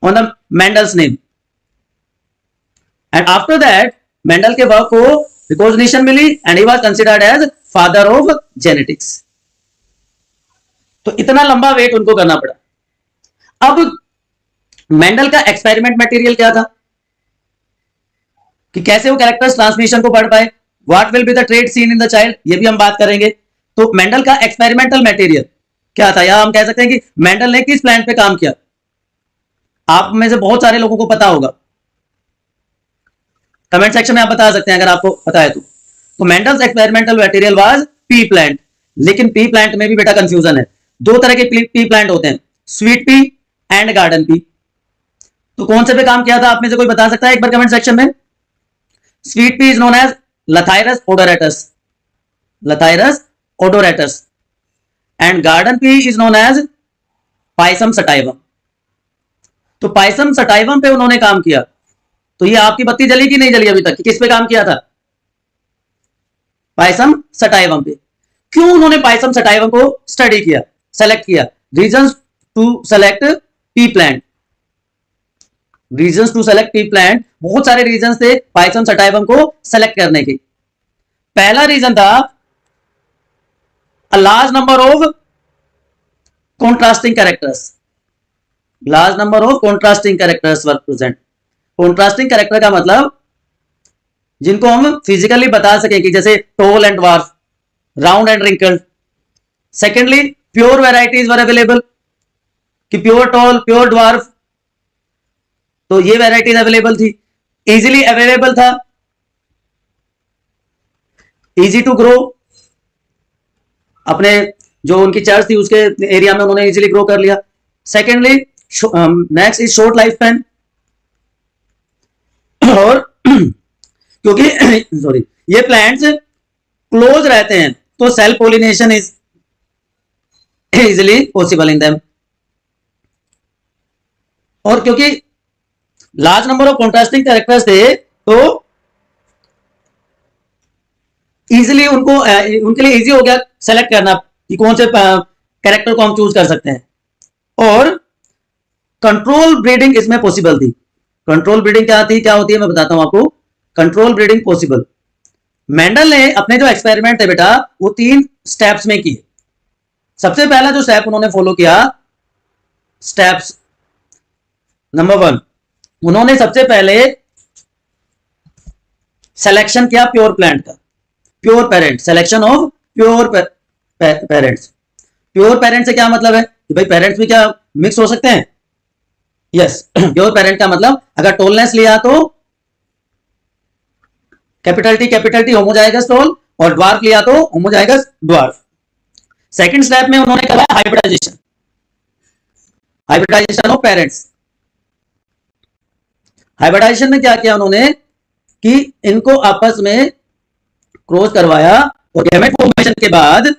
on the Mendel's name, and after that Mendel के वर्क को रिकॉग्निशन मिली and he was considered as father of genetics। तो इतना लंबा wait उनको करना पड़ा। अब मेंडल का एक्सपेरिमेंट मटेरियल क्या था कि कैसे वो कैरेक्टर्स ट्रांसमिशन को पढ़ पाए, what will be the trade seen in the child, ये भी हम बात करेंगे। तो मेंडल का एक्सपेरिमेंटल मटेरियल क्या था, या हम कह सकते हैं कि मेंडल ने किस प्लांट पे काम किया। आप में से बहुत सारे लोगों को पता होगा, कमेंट सेक्शन में आप बता सकते हैं अगर आपको पता है तो Mendel's experimental material was P plant. लेकिन पी प्लांट में भी बेटा कंफ्यूजन है, दो तरह के पी प्लांट होते हैं, sweet pea and garden pea. तो कौन से पे काम किया था आप में से कोई बता सकता है एक बार कमेंट सेक्शन में? Sweet pea is known as Lathyrus odoratus, Lathyrus odoratus, and garden pea is known as Pisum sativum. तो Pisum sativum पे उन्होंने काम किया। तो ये आपकी बत्ती जली कि नहीं जली अभी तक, कि किस पे काम किया था? Pisum sativum पे। क्यों उन्होंने Pisum sativum को स्टडी किया, सेलेक्ट किया? Reasons to select pea plant, reasons to select pea plant, बहुत सारे रीजंस थे Pisum sativum को सेलेक्ट करने के। पहला रीजन था a large number of contrasting characters, large number of contrasting characters were present। contrasting character का मतलब जिनको हम फिजिकली बता सकें कि जैसे tall and dwarf, round and wrinkled. Secondly pure varieties were available, कि प्योर टॉल, प्योर ड्वार्फ, तो ये वेराइटीज अवेलेबल थी, इजीली अवेलेबल था, इजी टू ग्रो, अपने जो उनकी चर्च थी उसके एरिया में उन्होंने इजीली ग्रो कर लिया। Secondly next is short life span, और क्योंकि सॉरी ये प्लांट्स क्लोज रहते हैं तो self pollination is easily possible in them, और क्योंकि large number of contrasting characters थे तो इजीली उनको उनके लिए इजी हो गया सेलेक्ट करना कि कौन से कैरेक्टर को हम चूज कर सकते हैं, और कंट्रोल ब्रीडिंग इसमें पॉसिबल थी। कंट्रोल ब्रीडिंग क्या होती है मैं बताता हूं आपको। कंट्रोल ब्रीडिंग पॉसिबल, मेंडल ने अपने जो एक्सपेरिमेंट थे बेटा वो 3 स्टेप्स में किए। सबसे पहला जो स्टेप उन्होंने फॉलो किया, स्टेप्स नंबर 1, उन्होंने सबसे पहले सिलेक्शन किया प्योर प्लांट का, pure parent, selection of pure parents. Pure parent से क्या मतलब है कि भाई पेरेंट्स भी क्या मिक्स हो सकते हैं? यस, प्योर पेरेंट का मतलब अगर टोलनेस लिया तो कैपिटल टी होमोजाइगस टोल, और ड्वार्फ लिया तो होमोजाइगस ड्वार्फ। सेकंड स्टेप में उन्होंने कहा hybridisation, hybridisation of parents. Hybridisation में क्या किया उन्होंने कि इनको आपस में क्रॉस करवाया, और गैमेट फॉर्मेशन के बाद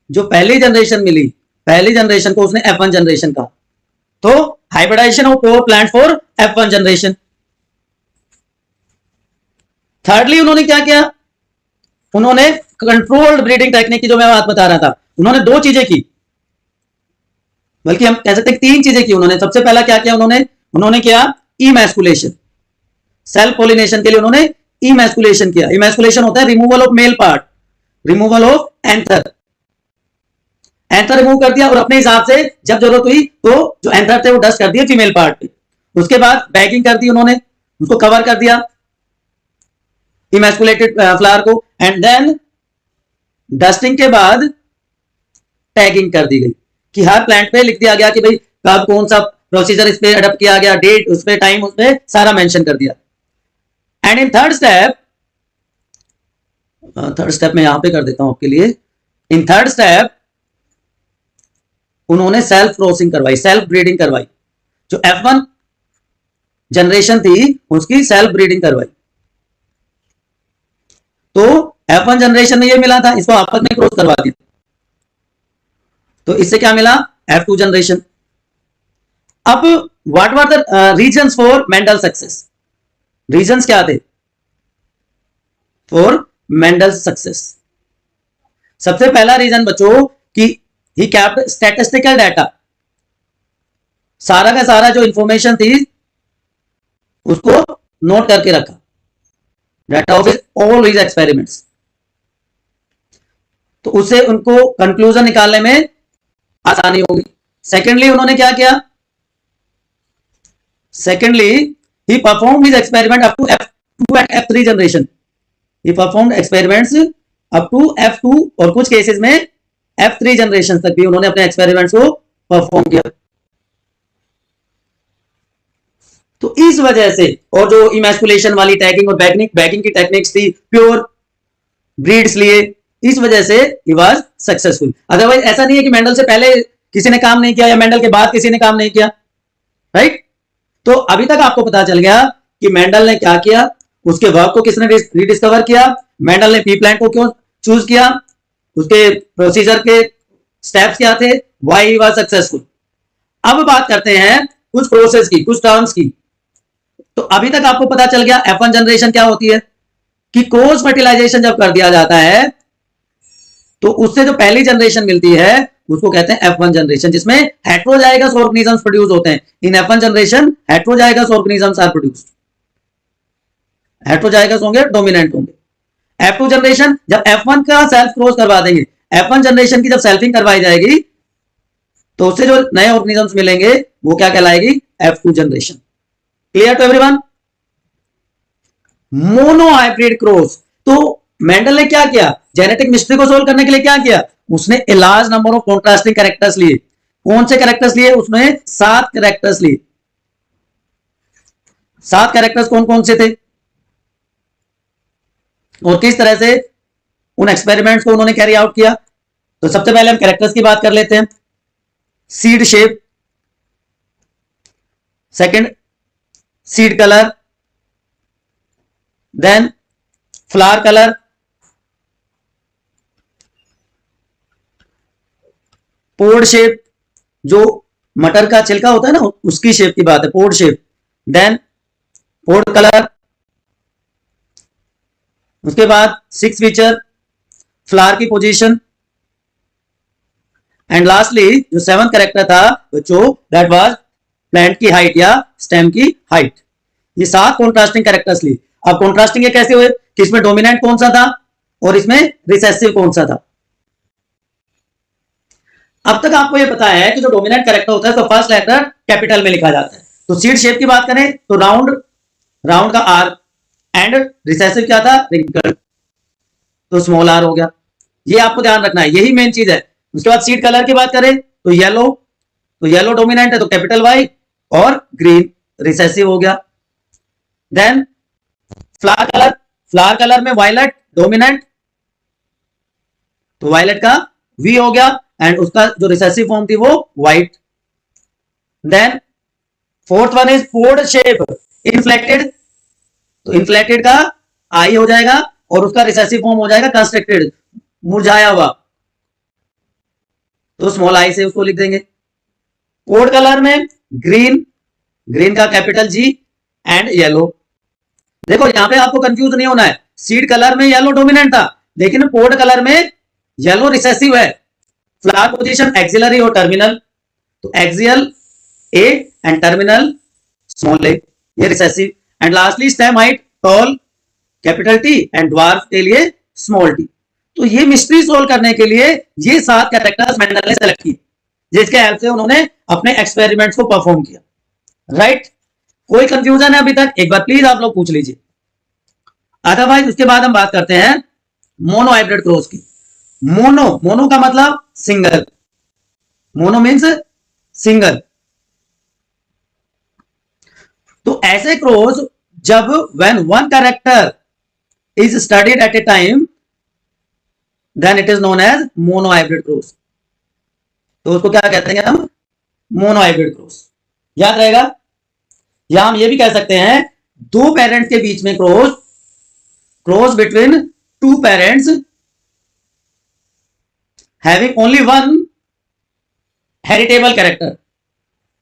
जो पहली जनरेशन मिली, पहली जनरेशन को उसने F1 जनरेशन कहा। तो hybridisation of pure plant for F1 generation. Thirdly उन्होंने क्या किया, उन्होंने कंट्रोल्ड ब्रीडिंग टेक्निक की जो मैं बात बता रहा था, उन्होंने 2 चीजें की, बल्कि हम कह सकते हैं 3 चीजें की उन्होंने। सबसे पहला क्या किया उन्होंने किया इमैस्कुलेशन, सेल्फ पोलिनेशन के लिए उन्होंने इमैस्कुलेशन किया। इमैस्कुलेशन होता है removal of male part, removal of anther, anther remove कर दिया, और अपने हिसाब से जब जरूरत हुई तो जो एंथर थे वो डस्ट कर दिए फीमेल पार्ट पे। उसके बाद बैगिंग कर दी उन्होंने, उसको कवर कर दिया इमैस्कुलेटेड फ्लावर को, एंड देन डस्टिंग के बाद टैगिंग कर दी गई कि हर प्लांट पे लिख दिया गया कि भाई कब कौन सा प्रोसीजर इस पे अडॉप्ट किया गया, डेट उस पे, टाइम उस पे, सारा मेंशन कर दिया। एंड इन थर्ड स्टेप मैं यहां पे कर देता हूं आपके लिए। इन थर्ड स्टेप उन्होंने सेल्फ क्रॉसिंग करवाई, सेल्फ ब्रीडिंग करवाई। जो F1 जनरेशन थी उसकी सेल्फ ब्रीडिंग करवाई। तो F1 जनरेशन में ये मिला था, इसको आपस में क्रॉस करवा दिया, तो इससे क्या मिला? F2 generation. अब what were the reasons for Mendel success? Reasons क्या थे फॉर मेंडल सक्सेस? सबसे पहला रीजन बच्चों कि ही कैप्ट स्टैटिस्टिकल डाटा, सारा का सारा जो इंफॉर्मेशन थी उसको नोट करके रखा, data of all his experiments. तो उससे उनको कंक्लूजन निकालने में आसानी होगी। सेकेंडली उन्होंने क्या किया? Secondly he performed his experiment up to F2 and F3 generation. He performed experiments up to F2 और कुछ केसेस में F3 जनरेशन तक भी उन्होंने अपने एक्सपेरिमेंट्स को परफॉर्म किया। तो इस वजह से, और जो इमैस्कुलेशन वाली टैगिंग और बैगिंग की टेक्निक्स थी, प्योर ब्रीड्स लिए, इस वजह से ही वाज सक्सेसफुल। अदरवाइज ऐसा नहीं है कि मेंडल से पहले किसी ने काम नहीं किया या मेंडल के बाद किसी ने काम नहीं किया, राइट? तो अभी तक आपको पता चल गया कि मेंडल ने क्या किया। उसके वर्क को किसने रिडिस्कवर किया, मेंडल ने पी प्लांट को क्यों चूज किया, उसके प्रोसीजर के स्टेप्स क्या थे, व्हाई ही वाज सक्सेसफुल। अब बात करते हैं कुछ प्रोसेस की, कुछ टर्म्स की। तो अभी तक आपको पता चल गया F1 जनरेशन क्या होती है, कि क्रॉस फर्टिलाइजेशन जब कर दिया जाता है तो उससे जो पहली जनरेशन मिलती है उसको कहते हैं F1 जनरेशन, जिसमें हेट्रोजाइगस ऑर्गेनिजम्स प्रोड्यूस होते हैं। In F1 generation heterozygous organisms are produced, heterozygous होंगे, डोमिनेंट होंगे। F2 जनरेशन जब F1 का सेल्फ क्रॉस करवा देंगे, F1 जनरेशन की जब सेल्फिंग करवाई जाएगी तो उससे जो नए ऑर्गेनिजम्स मिलेंगे वो क्या कहलाएगी, F2 generation. Clear to everyone. Monohybrid cross, तो मेंडल ने क्या किया, जेनेटिक मिस्ट्री को सोल्व करने के लिए क्या किया, उसने a large number of contrasting characters लिए। कौन से कैरेक्टर्स लिए, उसने 7 कैरेक्टर्स लिए। 7 कैरेक्टर्स कौन कौन से थे और किस तरह से उन एक्सपेरिमेंट्स को उन्होंने कैरी आउट किया। तो सबसे पहले हम कैरेक्टर्स की बात कर लेते हैं। Seed shape, second seed colour, then flower colour, pod shape, जो मटर का छिलका होता है ना उसकी शेप की बात है, पोड शेप, देन पोड कलर, उसके बाद 6 फीचर, फ्लावर की पोजीशन, एंड लास्टली जो 7th कैरेक्टर था बच्चों, दैट वाज प्लांट की हाइट या स्टेम की हाइट। ये 7 कॉन्ट्रास्टिंग कैरेक्टर्स ली। अब कॉन्ट्रास्टिंग ये कैसे हुए कि इसमें डोमिनेंट कौन सा था और इसमें रिसेसिव कौन सा था। अब तक आपको ये पता है कि जो डोमिनेंट कैरेक्टर होता है तो फर्स्ट लेटर कैपिटल में लिखा जाता है। तो सीड शेप की बात करें तो राउंड, राउंड का आर, एंड रिसेसिव क्या था, रिंकल, तो स्मॉल आर हो गया। ये आपको ध्यान रखना है, यही मेन चीज है। उसके बाद सीड कलर की बात करें तो येलो, तो येलो डोमिनेंट है तो कैपिटल वाई, और ग्रीन रिसेसिव हो गया। Then flower colour, flower colour में वायलेट डोमिनेंट, तो वायलेट का वी हो गया, एंड उसका जो रिसेसिव फॉर्म थी वो white. Then fourth one is pod shape, inflected, तो इन्फ्लेक्टेड का आई हो जाएगा और उसका रिसेसिव फॉर्म हो जाएगा कंस्ट्रक्टेड, मुरझाया हुआ, तो स्मॉल आई से उसको लिख देंगे। पोड कलर में ग्रीन, ग्रीन का कैपिटल जी, एंड येलो। देखो यहां पे आपको कंफ्यूज नहीं होना है, सीड कलर में येलो डोमिनेंट था लेकिन पोड कलर में येलो रिसेसिव है। फ्लावर पोजीशन एक्सिलरी और टर्मिनल, तो axial A and terminal small A, ये recessive. And lastly stem height tall capital T, and dwarf के लिए स्मॉल टी। तो ये मिस्ट्री सोल्व करने के लिए ये 7 कैरेक्टर्स मेंडल ने सेलेक्ट किए, जिसके हेल्प से उन्होंने अपने एक्सपेरिमेंट्स को परफॉर्म किया। राइट, कोई कंफ्यूजन है अभी तक, एक बार प्लीज आप लोग पूछ लीजिए। अदरवाइज उसके बाद हम बात करते हैं मोनो हाइब्रिड क्रॉस की। मोनो, मोनो का मतलब सिंगल, मोनो मीन्स सिंगल। तो ऐसे क्रॉस जब when one character is studied at a time then it is known as monohybrid cross. तो उसको क्या कहते हैं हम, मोनो हाइब्रिड क्रॉस। याद रहेगा। या हम ये भी कह सकते हैं 2 पेरेंट्स के बीच में cross, cross between 2 parents having only one heritable character,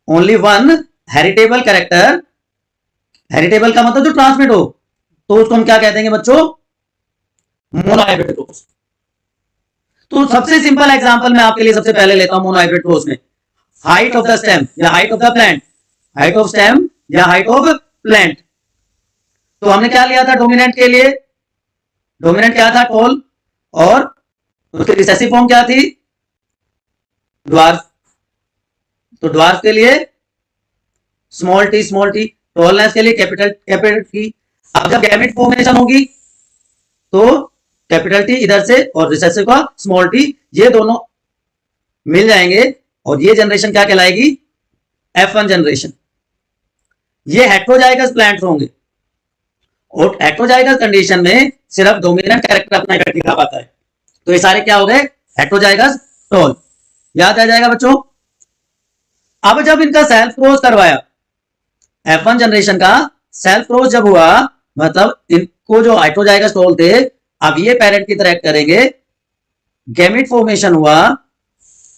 only one heritable character, heritable का मतलब जो ट्रांसमिट हो, तो उसको हम क्या कहते हैं बच्चों, मोनोहाइब्रिड क्रॉस। तो सबसे सिंपल एग्जांपल मैं आपके लिए सबसे पहले लेता हूं मोनोहाइब्रिड क्रॉस में, हाइट ऑफ द स्टेम या height of the plant, height of stem या हाइट ऑफ प्लांट। तो हमने क्या लिया था डोमिनेंट के लिए, डोमिनेंट क्या था, टॉल, और उसकी रिसेसिव फॉर्म क्या थी, ड्वार्फ। तो ड्वार्फ के लिए small T, small T, tallness के लिए कैपिटल, कैपिटल टी। अब जब गैमेट फॉर्मेशन होगी तो कैपिटल टी इधर से और रिसेसिव का स्मॉल टी, ये दोनों मिल जाएंगे और ये जनरेशन क्या कहलाएगी, F1 जनरेशन। ये हेट्रोजाइगस प्लांट्स होंगे और हेट्रोजाइगस कंडीशन में सिर्फ डोमिनेंट कैरेक्टर अपना इफेक्ट दिखा पाता है। तो ये सारे क्या हो गए, हेट्रोजाइगस टॉल। याद आ जाएगा बच्चों। अब जब इनका सेल्फ क्रॉस करवाया, F1 जनरेशन का सेल्फ क्रॉस जब हुआ मतलब इनको जो हेटेरोजाइगस टोल थे, अब ये पेरेंट की तरह एक्ट करेंगे, गैमेट फॉर्मेशन हुआ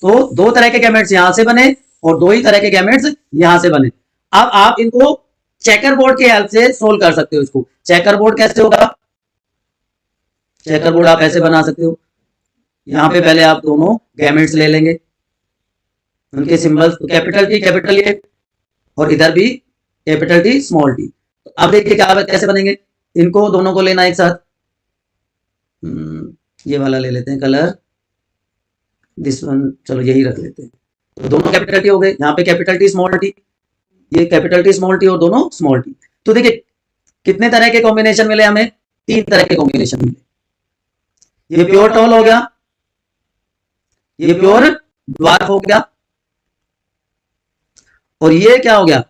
तो दो तरह के गैमेट्स यहां से बने और दो ही तरह के गैमेट्स यहां से बने। अब आप इनको चेकर बोर्ड की हेल्प से सोल्व कर सकते हो। इसको चेकर बोर्ड कैसे होगा? चेकर बोर्ड आप ऐसे बना सकते हो, यहां पे पहले आप दोनों गैमेट्स ले लेंगे, उनके symbols capital T capital A और इधर भी कैपिटल टी स्मॉल टी। तो अब देखिए क्या कैसे बनेंगे, इनको दोनों को लेना एक साथ। ये वाला ले लेते हैं कलर, दिस वन, चलो यही रख लेते हैं। तो दोनों कैपिटल टी हो गए, यहाँ पे कैपिटल टी स्मॉल टी, ये कैपिटल टी स्मॉल टी और दोनों स्मॉल टी। तो देखिए कितने तरह के कॉम्बिनेशन मिले हमें, 3 तरह के कॉम्बिनेशन मिले। ये प्योर टॉल हो गया, ये प्योर ड्वार्फ हो गया, और ये क्या हो गया,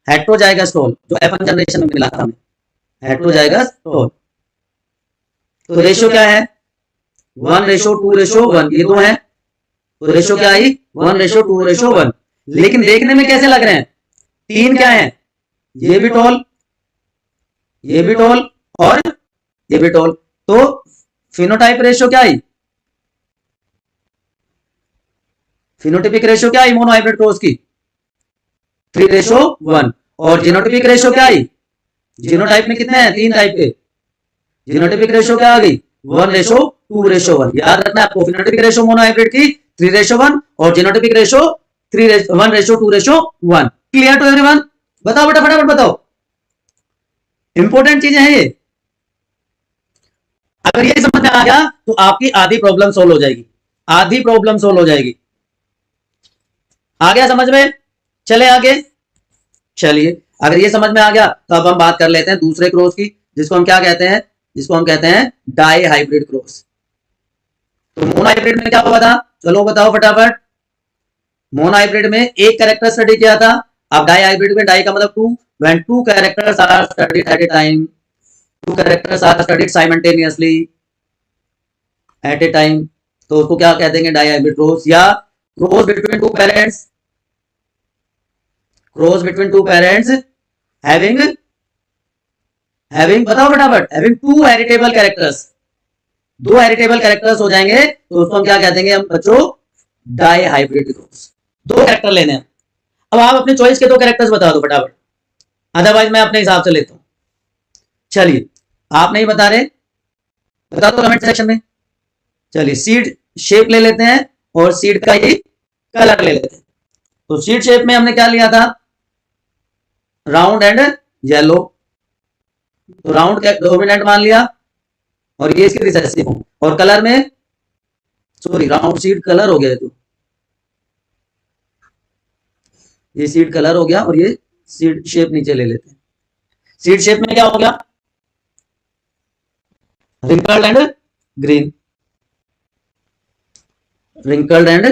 हेटेरोजाइगस टॉल, जो F1 जनरेशन में मिला था हमें, हेटेरोजाइगस टॉल। तो रेशियो क्या है, 1:2:1, ये दो है, तो रेशियो क्या आई, 1:2:1। लेकिन देखने में कैसे लग रहे हैं, 3 क्या है, ये भी टॉल, ये भी टॉल और ये भी टॉल। तो फिनोटाइप रेशियो क्या आई, फिनोटिपिक रेशियो क्या आई मोनोहाइब्रिड क्रॉस की, 3:1। और जीनोटिपिक रेशियो क्या आई, जीनोटाइप में कितने हैं, 3 टाइप के, जीनोटिपिक रेशियो क्या आ गई, 1:2:1। याद रखना आपको, फिनोटिपिक रेशियो मोनोहाइब्रिड की 3:1 और genotypic ratio 1:2:1। Clear to everyone? बताओ बेटा फटाफट बताओ, इंपॉर्टेंट चीजें हैं ये। अगर ये समझ में आ गया तो आपकी आधी प्रॉब्लम सोल्व हो जाएगी, आधी प्रॉब्लम सोल्व हो जाएगी। आ गया समझ में? चले आगे, चलिए अगर ये समझ में आ गया तो अब हम बात कर लेते हैं दूसरे क्रॉस की, जिसको हम क्या कहते हैं, जिसको हम कहते हैं डाई हाइब्रिड क्रॉस। तो मोनोहाइब्रिड में क्या हुआ था, चलो बताओ फटाफट। मोनोहाइब्रिड में एक कैरेक्टर स्टडी किया था, अब डाई हाइब्रिड में डाई का मतलब 2, when 2 characters are studied at a time, 2 characters are studied simultaneously at a time, तो उसको क्या कहते हैं, डाई हाइब्रिड क्रॉस। या cross between 2 parents, cross between 2 parents having बताओ फटाफट, having 2 heritable characters, 2 heritable characters हो जाएंगे तो उसको हम क्या कहते हैं हम बच्चों, डाई हाइब्रिड क्रॉस। 2 कैरेक्टर लेने हैं, अब आप अपने चॉइस के 2 कैरेक्टर्स बता दो फटाफट, अदरवाइज मैं अपने हिसाब से लेता हूं। चलिए आप नहीं बता रहे, बता दो कमेंट सेक्शन में। चलिए सीड शेप ले लेते हैं और सीड का ही कलर ले लेते हैं। तो सीड शेप में हमने क्या लिया था, राउंड एंड येलो, तो राउंड का डोमिनेंट मान लिया और ये इसके रिसेसिव, और कलर में, सॉरी राउंड सीड कलर हो गया, तो ये सीड कलर हो गया और ये सीड शेप नीचे ले लेते हैं। सीड शेप में क्या हो गया, wrinkled and green, wrinkled and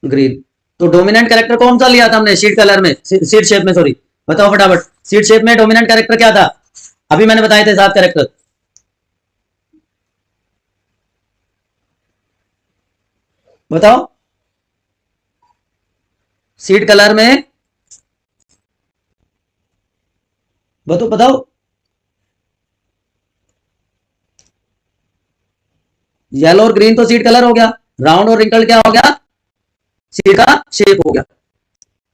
green. तो डोमिनेंट कैरेक्टर कौन सा लिया था हमने सीड कलर में, सीड शेप में, सॉरी बताओ फटाफट, सीड शेप में डोमिनेंट कैरेक्टर क्या था, अभी मैंने बताए थे 7 कैरेक्टर, बताओ सीड कलर में, बताओ बताओ, येलो और ग्रीन तो सीड कलर हो गया, राउंड और रिंकल्ड क्या हो गया, सीड का शेप हो गया।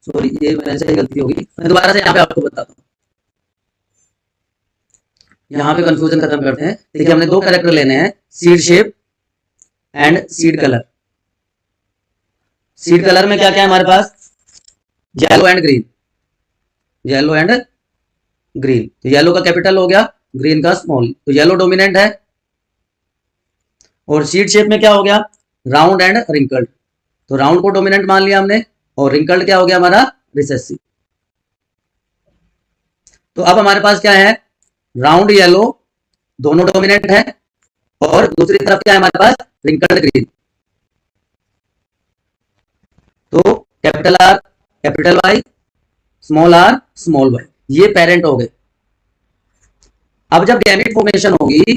सॉरी ये मेरे से गलती होगी, मैं दोबारा से यहाँ पे आपको बताता हूँ, यहाँ पे कंफ्यूजन खत्म करते हैं। देखिए हमने 2 कैरेक्टर लेने हैं, seed shape and seed colour. Seed colour में क्या क्या है हमारे पास, yellow and green, yellow and green. तो येलो का कैपिटल हो गया, ग्रीन का स्मॉल, तो येलो डोमिनेंट है। और सीड शेप में क्या हो गया, राउंड एंड रिंकल्ड, तो राउंड को डोमिनेंट मान लिया हमने, और रिंकल्ड क्या हो गया हमारा, रिसेसिव। तो अब हमारे पास क्या है, राउंड येलो दोनों डोमिनेंट है, और दूसरी तरफ क्या है हमारे पास, रिंकल्ड ग्रीन। तो capital R capital Y, small R small Y, ये पेरेंट हो गए। अब जब गैमेट फॉर्मेशन होगी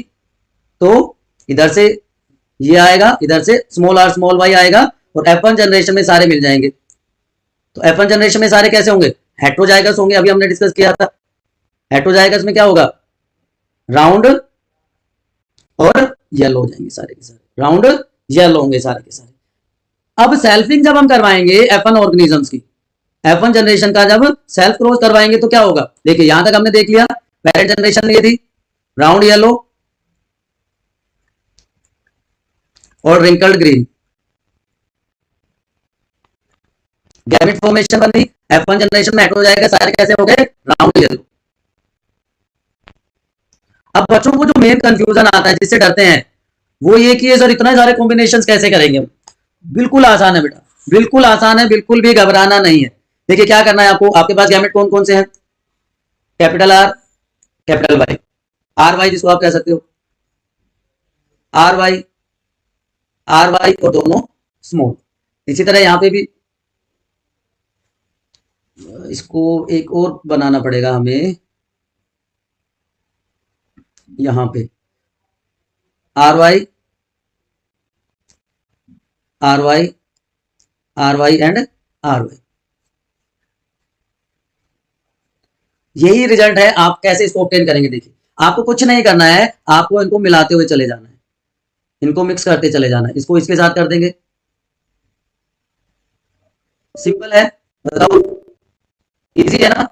तो इधर से ये आएगा, इधर से स्मॉल आर स्मॉल वाई आएगा, और F1 जनरेशन में सारे मिल जाएंगे। तो F1 जनरेशन में सारे कैसे होंगे, हेटेरोजाइगस होंगे, अभी हमने डिस्कस किया था। हेटेरोजाइगस में क्या होगा, राउंड और येलो हो जाएंगे सारे के सारे, राउंड येलो होंगे सारे के सारे। अब सेल्फिंग जब हम करवाएंगे F1 ऑर्गेनिजम्स की, F1 जनरेशन का जब सेल्फ क्रॉस करवाएंगे तो क्या होगा, देखिए यहां तक हमने देख लिया, पेरेंट जनरेशन ये थी, राउंड येलो और रिंकल्ड ग्रीन, गैमेट फॉर्मेशन बन गई। F1 जनरेशन में हेटेरोजाइगस सारे कैसे हो गए, राउंड येलो। अब बच्चों को जो मेन कंफ्यूजन आता है, जिससे डरते हैं, वो ये कि सर इतने सारे कॉम्बिनेशंस कैसे करेंगे। बिल्कुल आसान है बेटा, बिल्कुल आसान है, बिल्कुल भी घबराना नहीं है। देखिए क्या करना है आपको, आपके पास गैमेट कौन कौन से हैं, capital R, capital Y, R Y जिसको आप कह सकते हो, आर वाई और दोनों स्मॉल। इसी तरह यहां पे भी इसको एक और बनाना पड़ेगा हमें, यहां पे R Y R Y R Y and R Y. यही रिजल्ट है, आप कैसे इसको ऑब्टेन करेंगे। देखिए आपको कुछ नहीं करना है, आपको इनको मिलाते हुए चले जाना है, इनको मिक्स करते चले जाना है। इसको इसके साथ कर देंगे, सिंपल है, बताओ इजी है ना।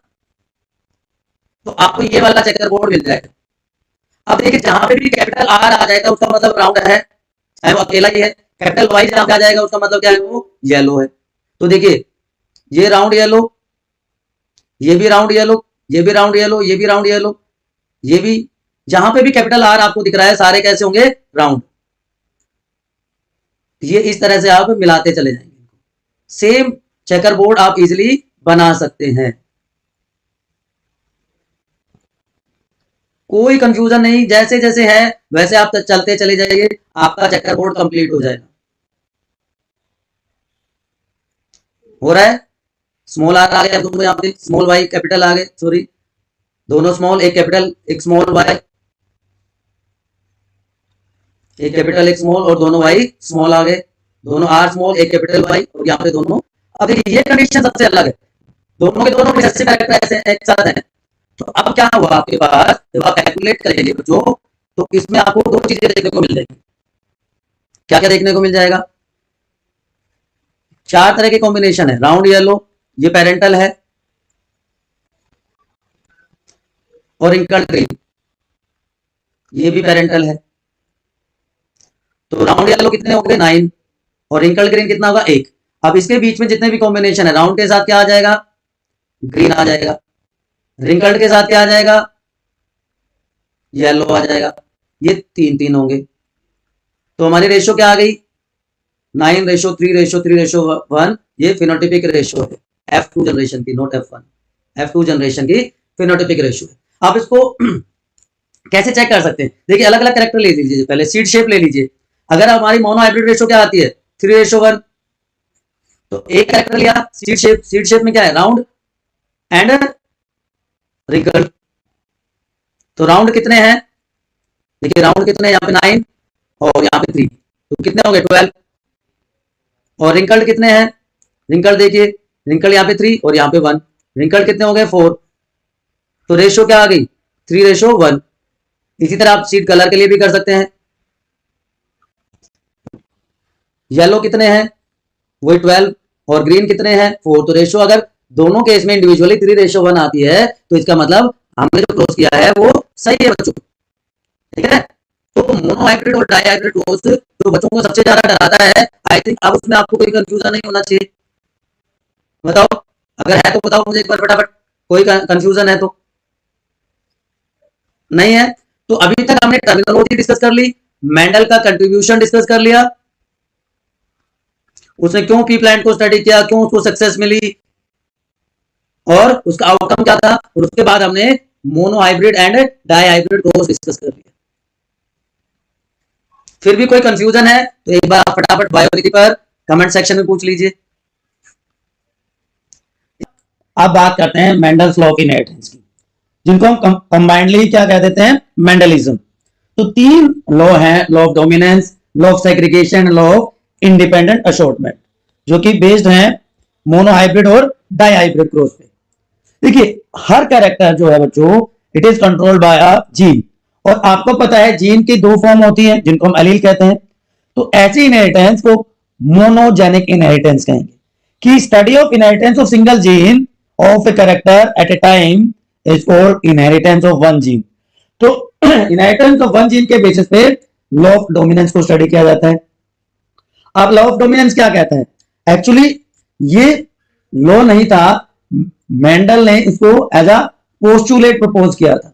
तो आपको ये वाला चेकर बोर्ड मिल जाएगा। अब देखिए जहां पे भी कैपिटल आर आ जाएगा उसका मतलब राउंड है, वो अकेला ही है। कैपिटल वाई जहां पे आ जाएगा उसका मतलब क्या है, वो येलो है। तो देखिए ये राउंड येलो, ये भी राउंड येलो, ये भी राउंड येलो, ये भी राउंड येलो, ये भी, जहां पे भी कैपिटल आर आपको दिख रहा है सारे कैसे होंगे, राउंड। ये इस तरह से आप मिलाते चले जाएंगे, सेम चेकर बोर्ड आप इजिली बना सकते हैं, कोई कंफ्यूजन नहीं। जैसे जैसे है वैसे आप चलते चले जाइए, आपका चेकर बोर्ड कंप्लीट हो जाएगा। हो रहा है, स्मॉल आर आ गया दोनों यहाँ पे, स्मॉल वाई कैपिटल आ गए, सॉरी दोनों स्मॉल, एक कैपिटल एक स्मॉल वाई, एक कैपिटल एक स्मॉल और दोनों वाई स्मॉल आ गए, दोनों आर स्मॉल एक कैपिटल वाई और यहाँ पे दोनों। अब देखिए ये कंडीशन सबसे अलग है, दोनों के दोनों रिसेसिव कैरेक्टर ऐसे एक साथ हैं। तो अब क्या हुआ आपके पास, जब आप कैलकुलेट करेंगे बच्चों, तो इसमें आपको दो चीजें देखने को मिल जाएगी। क्या क्या देखने को मिल जाएगा, चार तरह के कॉम्बिनेशन है, राउंड येलो ये पेरेंटल है, और रिंकल्ड ग्रीन ये भी पेरेंटल है। तो राउंड येलो कितने हो गए, 9, और रिंकल्ड ग्रीन कितना होगा, 1। अब इसके बीच में जितने भी कॉम्बिनेशन है, राउंड के साथ क्या आ जाएगा, ग्रीन आ जाएगा, रिंकल्ड के साथ क्या आ जाएगा, येलो आ जाएगा, ये 3 होंगे। तो हमारी रेशो क्या आ गई, 9:3:3:1, ये फिनोटिपिक रेशो है F2 जनरेशन की, नॉट F1, F2 जनरेशन की फिनोटिपिक रेशो है। आप इसको कैसे चेक कर सकते हैं, देखिए अलग अलग कैरेक्टर ले लीजिए, पहले सीड शेप ले लीजिए। अगर हमारी मोनो हाइब्रिड रेशो क्या आती है, 3:1, तो एक कैरेक्टर लिया सीड शेप, सीड शेप में क्या है, राउंड एंड रिंकल्ड। तो राउंड कितने हैं, देखिए राउंड कितने, यहाँ पे 9 और यहाँ पे 3, तो कितने हो गए 12। और रिंकल्ड कितने हैं, रिंकल्ड देखिए, रिंकल्ड यहाँ पे 3 और यहाँ पे 1, रिंकल्ड कितने हो गए 4। तो रेशो क्या आ गई, 3:1। इसी तरह आप सीड कलर के लिए भी कर सकते हैं, येलो कितने हैं, वही 12, और ग्रीन कितने हैं 4। तो रेशो अगर दोनों केस में इंडिविजुअली 3:1 आती है, तो इसका मतलब हमने जो क्लोज किया है वो सही है बच्चों, ठीक है। तो मोनो हाइब्रिड और डाई हाइब्रिड क्लोज जो बच्चों को सबसे ज्यादा डराता है, आई थिंक अब उसमें आपको कोई कंफ्यूजन नहीं होना चाहिए। बताओ, अगर है तो बताओ मुझे एक बार फटाफट, कोई कंफ्यूजन है तो, नहीं है। तो अभी तक हमने टर्मिनोलॉजी डिस्कस कर ली, मेंडल का कंट्रीब्यूशन डिस्कस कर लिया, उसने क्यों पी प्लांट को स्टडी किया, क्यों उसको सक्सेस मिली और उसका आउटकम क्या था, और उसके बाद हमने monohybrid and dihybrid को डिस्कस कर लिया। फिर भी कोई कंफ्यूजन है तो एक बार आप फटाफट बायोलॉजी पर कमेंट सेक्शन में पूछ लीजिए। अब बात करते हैं मेंडल्स लॉ ऑफ इनहेरिटेंस की, जिनको हम कंबाइंडली क्या कह देते हैं, मेंडलिज्म। तो 3 लॉ हैं, law of dominance, law of segregation, law of independent assortment, जो कि बेस्ड हैं मोनो हाइब्रिड और डाई हाइब्रिड क्रॉस पे। देखिए हर कैरेक्टर जो है बच्चों it is controlled by a gene. और आपको पता है जीन की दो फॉर्म होती है जिनको हम एलील कहते हैं। तो ऐसी इनहेरिटेंस को मोनोजेनिक इनहेरिटेंस कहेंगे, कि study of inheritance of single gene of a character eight a time is called inheritance of one gene. तो इनहेरिटेंस ऑफ वन जीन के बेसिस पे लॉ ऑफ डोमिनेंस को स्टडी किया जाता है। अब लॉ ऑफ डोमिनेंस क्या कहता है? एक्चुअली ये लॉ नहीं था, मेंडल ने इसको एज अ पोस्टुलेट प्रपोज किया था।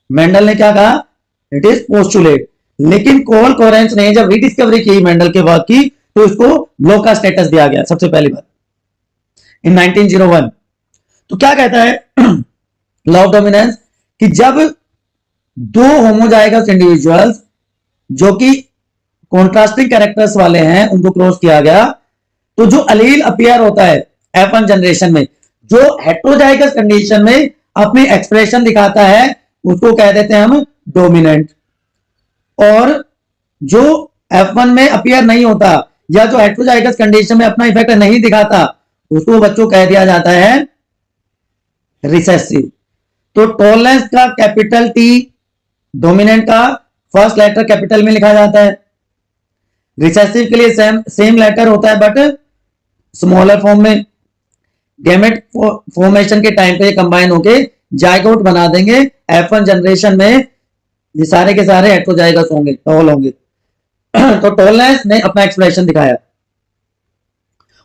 मेंडल ने क्या कहा? It is postulate. लेकिन कोल कोरेंस ने जब रीडिस्कवरी की मेंडल के वर्क की तो इसको लॉ का स्टेटस दिया गया सबसे पहली बार इन 1901। तो क्या कहता है लॉ ऑफ डोमिनेंस? कि जब दो होमोजाइगस इंडिविजुअल्स जो कि कॉन्ट्रास्टिंग कैरेक्टर्स वाले हैं उनको क्रॉस किया गया, तो जो अलील अपीयर होता है F1 जनरेशन में, जो हेट्रोजाइगस कंडीशन में अपनी एक्सप्रेशन दिखाता है, उसको कह देते हैं हम डोमिनेंट। और जो F1 में अपीयर नहीं होता या जो हेट्रोजाइगस कंडीशन में अपना इफेक्ट नहीं दिखाता, उसको बच्चों कह दिया जाता है रिसेसिव। तो टॉलरेंस का कैपिटल टी, डोमिनेंट का फर्स्ट लेटर कैपिटल में लिखा जाता है। रिसेसिव के लिए सेम लेटर होता है बट स्मॉलर फॉर्म में। गैमेट फॉर्मेशन के टाइम पे कंबाइन होके जाइगोट बना देंगे। F1 जनरेशन में ये सारे के सारे हेट्रोजाइगस होंगे, टॉल होंगे। तो टॉलनेस ने अपना एक्सप्रेशन दिखाया।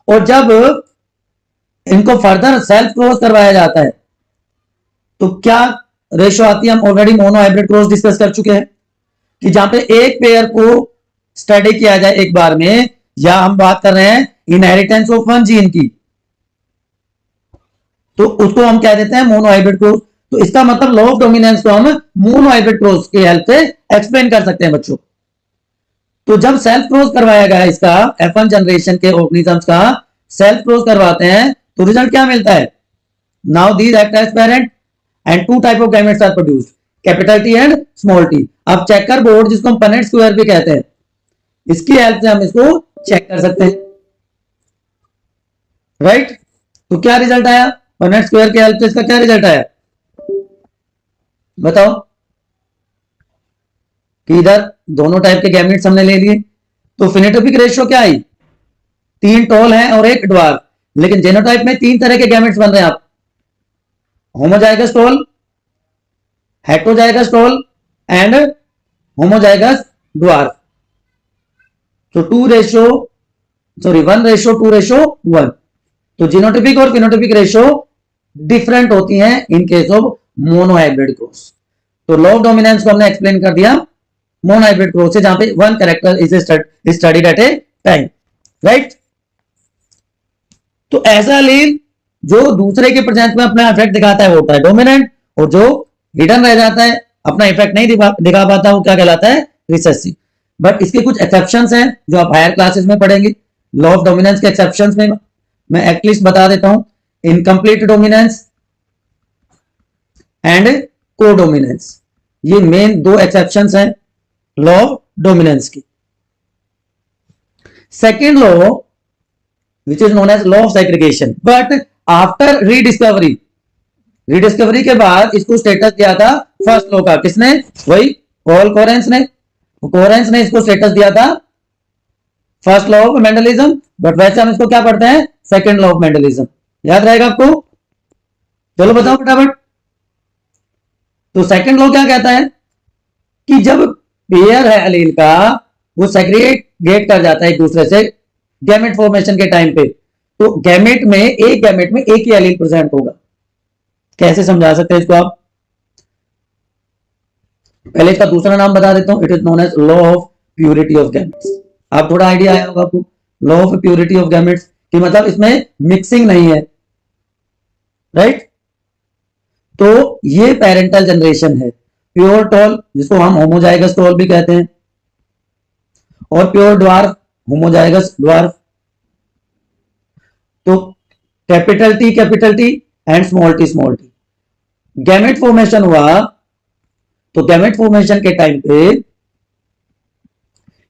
और जब इनको फर्दर सेल्फ क्रॉस करवाया जाता है तो क्या रेशो आती है? हम already mono hybrid cross discuss कर चुके हैं कि जहां पे एक पेयर को स्टडी किया जाए एक बार में, या हम बात कर रहे हैं इनहेरिटेंस ऑफ वन जीन की, तो उसको हम कह देते हैं मोनो हाइब्रिड क्रॉस। तो इसका मतलब लॉ ऑफ डोमिनेंस को हम मोनो हाइब्रिड क्रॉस की हेल्प से एक्सप्लेन कर सकते हैं बच्चों। तो जब सेल्फ क्रॉस करवाया गया इसका, F1 जनरेशन के ऑर्गेनिजम्स का सेल्फ क्रॉस करवाते हैं तो रिजल्ट क्या मिलता है? Now these act as parent and two type of gametes are produced, capital T and small T. अब चेकर बोर्ड, जिसको हम पनेट स्क्वायर भी कहते हैं, इसकी हेल्प से हम इसको चेक कर सकते हैं, राइट? तो क्या रिजल्ट आया? पनेट स्क्वायर की हेल्प से इसका क्या रिजल्ट आया बताओ? कि इधर दोनों टाइप के गैमेट्स हमने ले लिए, तो फिनोटाइपिक रेशियो क्या आई? 3 टॉल हैं और 1 ड्वार्फ। लेकिन जेनोटाइप में 3 तरह के गैमेट्स बन रहे हैं आप, homozygous tall, heterozygous tall and homozygous dwarf. तो 1:2:1। तो जीनोटिपिक और फिनोटिपिक रेशियो डिफरेंट होती हैं in case of monohybrid cross. तो लॉ ऑफ डोमिनेंस को हमने एक्सप्लेन कर दिया मोनोहाइब्रिड क्रॉस से, जहां पे one character is studied at a time, right? तो ऐसा एलील जो दूसरे के प्रेजेंस में अपना इफेक्ट दिखाता है वो होता है डोमिनेंट, और जो हिडन रह जाता है, अपना इफेक्ट नहीं दिखा पाता, वो क्या कहलाता है? रिसेसिव। बट इसके कुछ एक्सेप्शंस हैं जो आप हायर क्लासेस में पढ़ेंगे। लॉ ऑफ डोमिनेंस के एक्सेप्शंस में मैं एटलीस्ट बता देता हूं, इनकम्प्लीट डोमिनेंस एंड कोडोमिनेंस, ये मेन 2 एक्सेप्शंस हैं लॉ ऑफ डोमिनेंस की। Second law which is known as law of segregation, but after rediscovery के बाद इसको स्टेटस दिया था फर्स्ट लॉ का। किसने? वही पॉल कोरेंस ने। कोरेंस ने इसको स्टेटस दिया था first law of Mendelism, but वैसे हम इसको क्या पढ़ते हैं? Second law of Mendelism. याद रहेगा आपको? चलो बताओ फटाफट। तो सेकेंड लॉ क्या कहता है? कि जब पेयर है एलील का, वो सेग्रीगेट कर जाता है एक दूसरे से गैमेट फॉर्मेशन के टाइम पे, तो गैमेट में एक ही एलील प्रेजेंट होगा। कैसे समझा सकते हैं इसको आप? पहले इसका दूसरा नाम बता देता हूं, it is known as law of purity of gametes. आप थोड़ा आइडिया आया होगा आपको law of purity of gametes कि मतलब इसमें मिक्सिंग नहीं है, राइट? तो ये पेरेंटल जनरेशन है। प्योर टॉल, जिसको हम होमोजाइगस टॉल भी कहते हैं, और प्योर ड्वार्फ, होमोजाइगस ड्वार्फ। तो capital T and small T. Gamete formation हुआ, तो गैमेट फॉर्मेशन के टाइम पे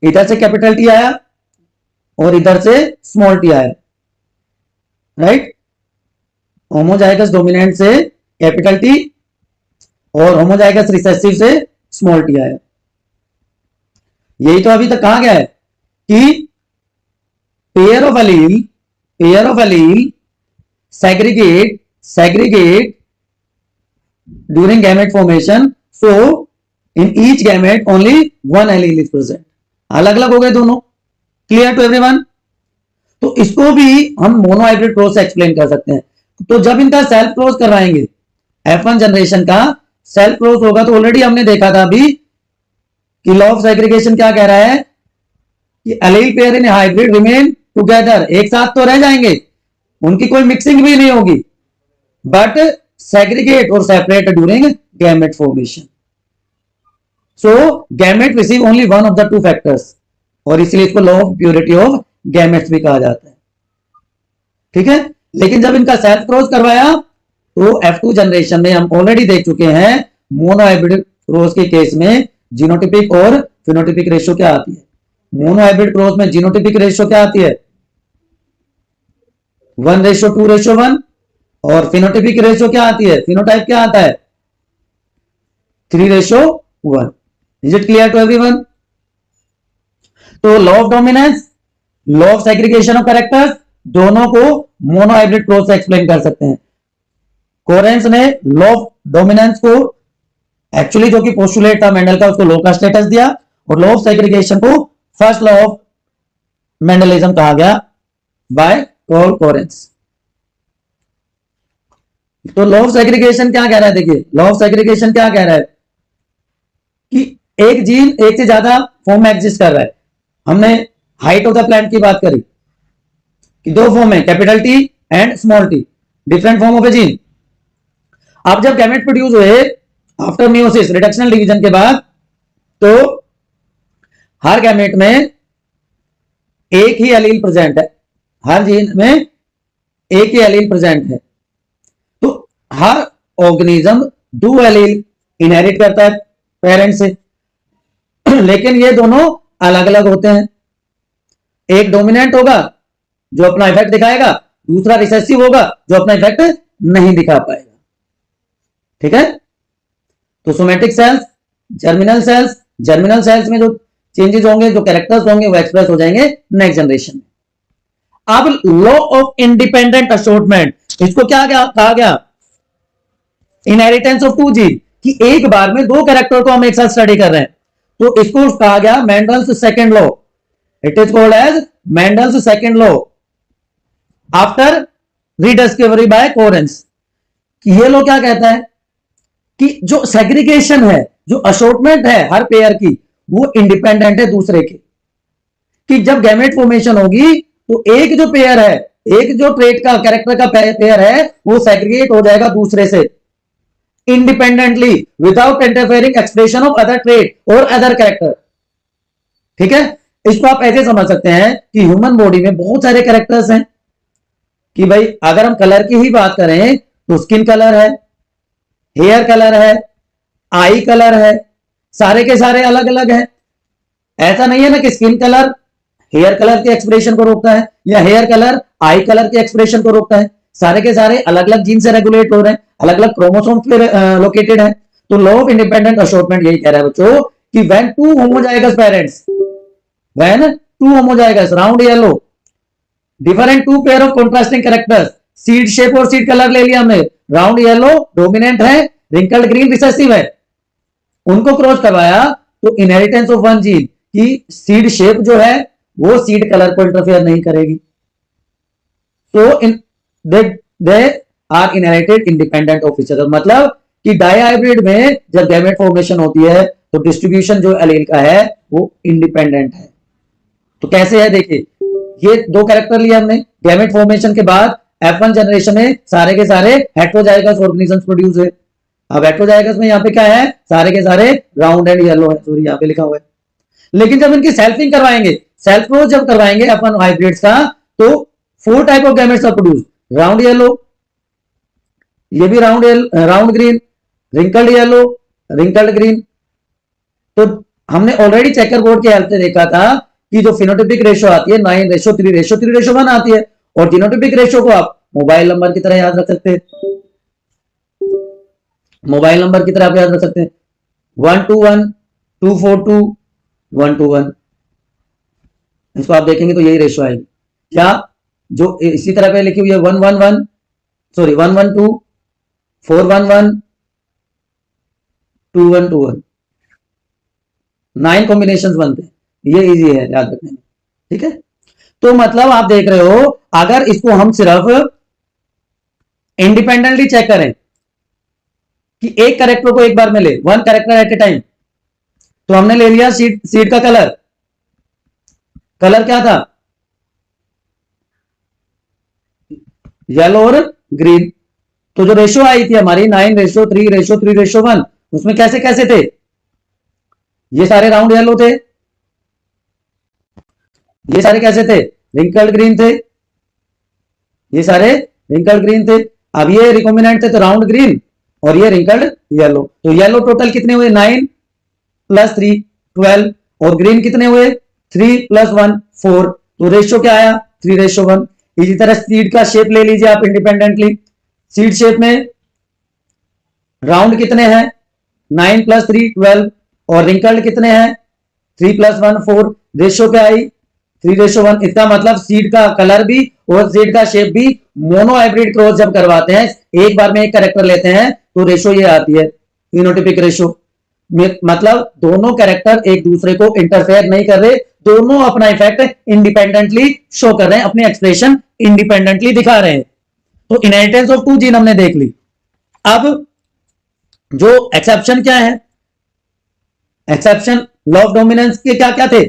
इधर से कैपिटल टी आया और इधर से स्मॉल टी आया, राइट? होमोजाइगस डोमिनेंट से कैपिटल टी और होमोजाइगस रिसेसिव से स्मॉल टी आया। यही तो अभी तक कहा गया है कि pair of allele segregate during gamete formation, so in each gamete only one allele is present। अलग अलग हो गए दोनों। Clear to everyone? तो इसको भी हम मोनोहाइब्रिड क्रॉस से एक्सप्लेन कर सकते हैं। तो जब इनका सेल्फ क्रॉस करवाएंगे, F1 जनरेशन का सेल्फ क्रॉस होगा, तो ऑलरेडी हमने देखा था अभी कि लॉ ऑफ सेग्रीगेशन क्या कह रहा है कि allele pair in hybrid remain together, एक साथ तो रह जाएंगे, उनकी कोई मिक्सिंग भी नहीं होगी, बट सेग्रीगेट और separate during gamete formation. So gamete receive only one of the two factors, और इसलिए इसको law of purity of gametes भी कहा जाता है। ठीक है, लेकिन जब इनका सेल्फ क्रॉस करवाया तो F2 जनरेशन में हम ऑलरेडी देख चुके हैं मोनोहाइब्रिड क्रॉस के केस में जीनोटिपिक और फिनोटिपिक रेशियो क्या आती है। मोनोहाइब्रिड क्रॉस में जीनोटिपिक रेशियो क्या आती है? 1:2:1। और फिनोटिपिक रेशियो क्या आती है? फिनोटाइप क्या आता है? 3:1। Is it clear to everyone? तो law of dominance, law of segregation of characters, दोनों को मोनोहाइब्रिड क्रॉस से एक्सप्लेन कर सकते हैं। कोरेंस ने लॉ ऑफ डोमिनेंस को एक्चुअली जो कि पोस्टुलेट था मेंडल का, उसको लॉ का स्टेटस दिया, और लॉ ऑफ सेग्रीगेशन को फर्स्ट लॉ ऑफ मेंडलिज्म कहा गया बाय कार्ल कोरेंस। तो लॉ ऑफ सेग्रीगेशन क्या कह रहा है? देखिए, लॉ ऑफ सेग्रीगेशन क्या कह रहा है कि एक जीन एक से ज्यादा फॉर्म में एग्जिस्ट कर रहा है। हमने हाइट ऑफ द प्लांट की बात करी कि दो फॉर्म है, capital T and small T, different form of A gene. अब जब गैमेट प्रोड्यूस हुए आफ्टर मियोसिस, रिडक्शनल डिवीजन के बाद, तो हर गैमेट में एक ही एलील प्रेजेंट है, हर जीन में एक ही एलील प्रेजेंट है। तो हर ऑर्गेनिज्म दो एलील इनहेरिट करता है पेरेंट से, लेकिन ये दोनों अलग अलग होते हैं। एक डोमिनेंट होगा जो अपना इफेक्ट दिखाएगा, दूसरा रिसेसिव होगा जो अपना इफेक्ट नहीं दिखा पाएगा। ठीक है, तो सोमेटिक सेल्स, जर्मिनल सेल्स में जो चेंजेस होंगे, जो कैरेक्टर्स होंगे, वो एक्सप्रेस हो जाएंगे नेक्स्ट जनरेशन में। अब लॉ ऑफ इंडिपेंडेंट असॉर्टमेंट, इसको क्या कहा गया? इनहेरिटेंस ऑफ टू जीन, कि एक बार में दो कैरेक्टर को हम एक साथ स्टडी कर रहे हैं, तो इसको कहा गया Mendel's second law. It is called as Mendel's second law after rediscovery by Correns. ये लॉ क्या कहता है कि जो सेग्रीगेशन है, जो असॉर्टमेंट है हर पेयर की, वो इंडिपेंडेंट है दूसरे के। कि जब गैमेट फॉर्मेशन होगी तो एक जो पेयर है, एक जो ट्रेट का कैरेक्टर का पेयर है, वो सेग्रीगेट हो जाएगा दूसरे से independently without interfering expression of other trait और अदर कैरेक्टर। ठीक है, इसको आप ऐसे समझ सकते हैं कि ह्यूमन बॉडी में बहुत सारे कैरेक्टर्स हैं, कि भाई अगर हम कलर की ही बात करें तो स्किन कलर है, हेयर कलर है, आई कलर है, सारे के सारे अलग अलग है। ऐसा नहीं है ना कि स्किन कलर हेयर कलर के एक्सप्रेशन को रोकता है, या हेयर कलर आई कलर के एक्सप्रेशन को रोकता है। सारे के सारे अलग अलग जीन से रेगुलेट हो रहे हैं, अलग अलग क्रोमोसोम्स पे लोकेटेड है। तो लॉ ऑफ इंडिपेंडेंट असॉर्टमेंट यही कह रहा है बच्चों कि when two homozygous parents, when two homozygous round yellow different two pair of contrasting characters, seed shape और सीड कलर ले लिया हमने, राउंड येलो डोमिनेंट है, रिंकल्ड ग्रीन रिसेसिव है, उनको क्रॉस करवाया तो इनहेरिटेंस ऑफ वन जीन की सीड शेप जो है वो सीड कलर को इंटरफेयर नहीं करेगी। तो in they are inherited independent of each other. मतलब कि डायहाइब्रिड में जब गैमेट फॉर्मेशन होती है तो डिस्ट्रीब्यूशन जो एलील का है वो इंडिपेंडेंट है। तो कैसे है देखिए, ये दो कैरेक्टर लिए हमने, गैमेट फॉर्मेशन के बाद F1 जनरेशन में सारे के सारे हेटेरोजाइगस ऑर्गेनिजम्स प्रोड्यूस हुए। अब हेटेरोजाइगस में यहाँ पे क्या है, सारे के सारे राउंड एंड येलो है, सॉरी यहाँ पे लिखा हुआ है। लेकिन जब इनकी सेल्फिंग करवाएंगे, सेल्फ क्रॉस जब करवाएंगे F1 हाइब्रिड्स का, तो 4 type of gametes are produce, round yellow, ये भी round green, wrinkled yellow, wrinkled green. तो हमने ऑलरेडी चेकर बोर्ड की हेल्प से देखा था कि जो फिनोटिपिक रेशियो आती है 9:3:1 आती है, और जीनोटिपिक रेशियो को आप मोबाइल नंबर की तरह याद रख सकते हैं। मोबाइल नंबर की तरह आप याद रख सकते हैं 121 242 121, इसको आप देखेंगे तो यही रेशियो आएगी। क्या जो इसी तरह पे लिखी हुई है 111 सॉरी 112 411 2121, 9 कॉम्बिनेशन बनते हैं, ये इजी है याद रखने में। ठीक है, तो मतलब आप देख रहे हो अगर इसको हम सिर्फ इंडिपेंडेंटली चेक करें कि एक कैरेक्टर को एक बार में ले, one character eight a time, तो हमने ले लिया सीट का कलर, कलर क्या था येलो और ग्रीन। तो जो रेशियो आई थी हमारी 9:3:3:1, उसमें कैसे कैसे थे, ये सारे राउंड येलो थे, ये सारे कैसे थे रिंकल्ड ग्रीन थे, ये सारे रिंकल्ड ग्रीन थे। अब ये रिकॉम्बिनेंट थे तो राउंड ग्रीन और ये रिंकल्ड येलो। तो येलो टोटल कितने हुए 9 + 3 12 और ग्रीन कितने हुए 3 + 1 4। तो रेशियो क्या आया 3:1। इसी तरह सीड का शेप ले लीजिए आप इंडिपेंडेंटली, सीड शेप में राउंड कितने हैं 9 + 3 12 और रिंकल्ड कितने हैं 3 + 1 4। रेशियो क्या आई 3:1। इसका मतलब सीड का कलर भी और सीड का शेप भी मोनो हाइब्रिड क्रॉस जब करवाते हैं, एक बार में एक कैरेक्टर लेते हैं, तो रेशियो ये आती है फिनोटाइपिक रेशियो। मतलब दोनों कैरेक्टर एक दूसरे को इंटरफेयर नहीं कर रहे, दोनों अपना इफेक्ट इंडिपेंडेंटली शो कर रहे हैं, अपने एक्सप्रेशन इंडिपेंडेंटली दिखा रहे हैं। तो इनहेरिटेंस ऑफ 2 जीन हमने देख ली। अब जो एक्सेप्शन क्या है, एक्सेप्शन लॉ ऑफ डोमिनेंस के क्या क्या थे,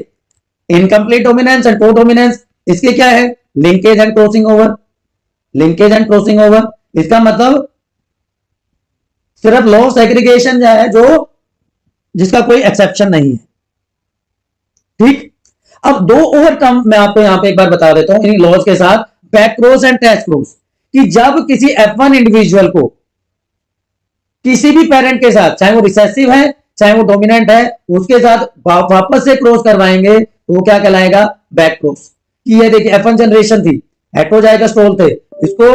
इनकम्प्लीट डोमिनेंस एंड कोडोमिनेंस। इसके क्या है linkage and crossing over, linkage and crossing over. इसका मतलब सिर्फ लॉ ऑफ सेग्रीगेशन है जो जिसका कोई एक्सेप्शन नहीं है। ठीक, अब 2 और टर्म मैं आपको यहां पे एक बार बता देता हूं इन लॉज के साथ, back cross and test cross. कि जब किसी F1 इंडिविजुअल को किसी भी पेरेंट के साथ, चाहे वो रिसेसिव है चाहे वो डोमिनेंट है, उसके साथ वापस से क्रॉस करवाएंगे तो वो क्या कहलाएगा बैक क्रॉस। कि ये देखिए F1 जनरेशन थी, हेटेरोजाइगस टोल थे, इसको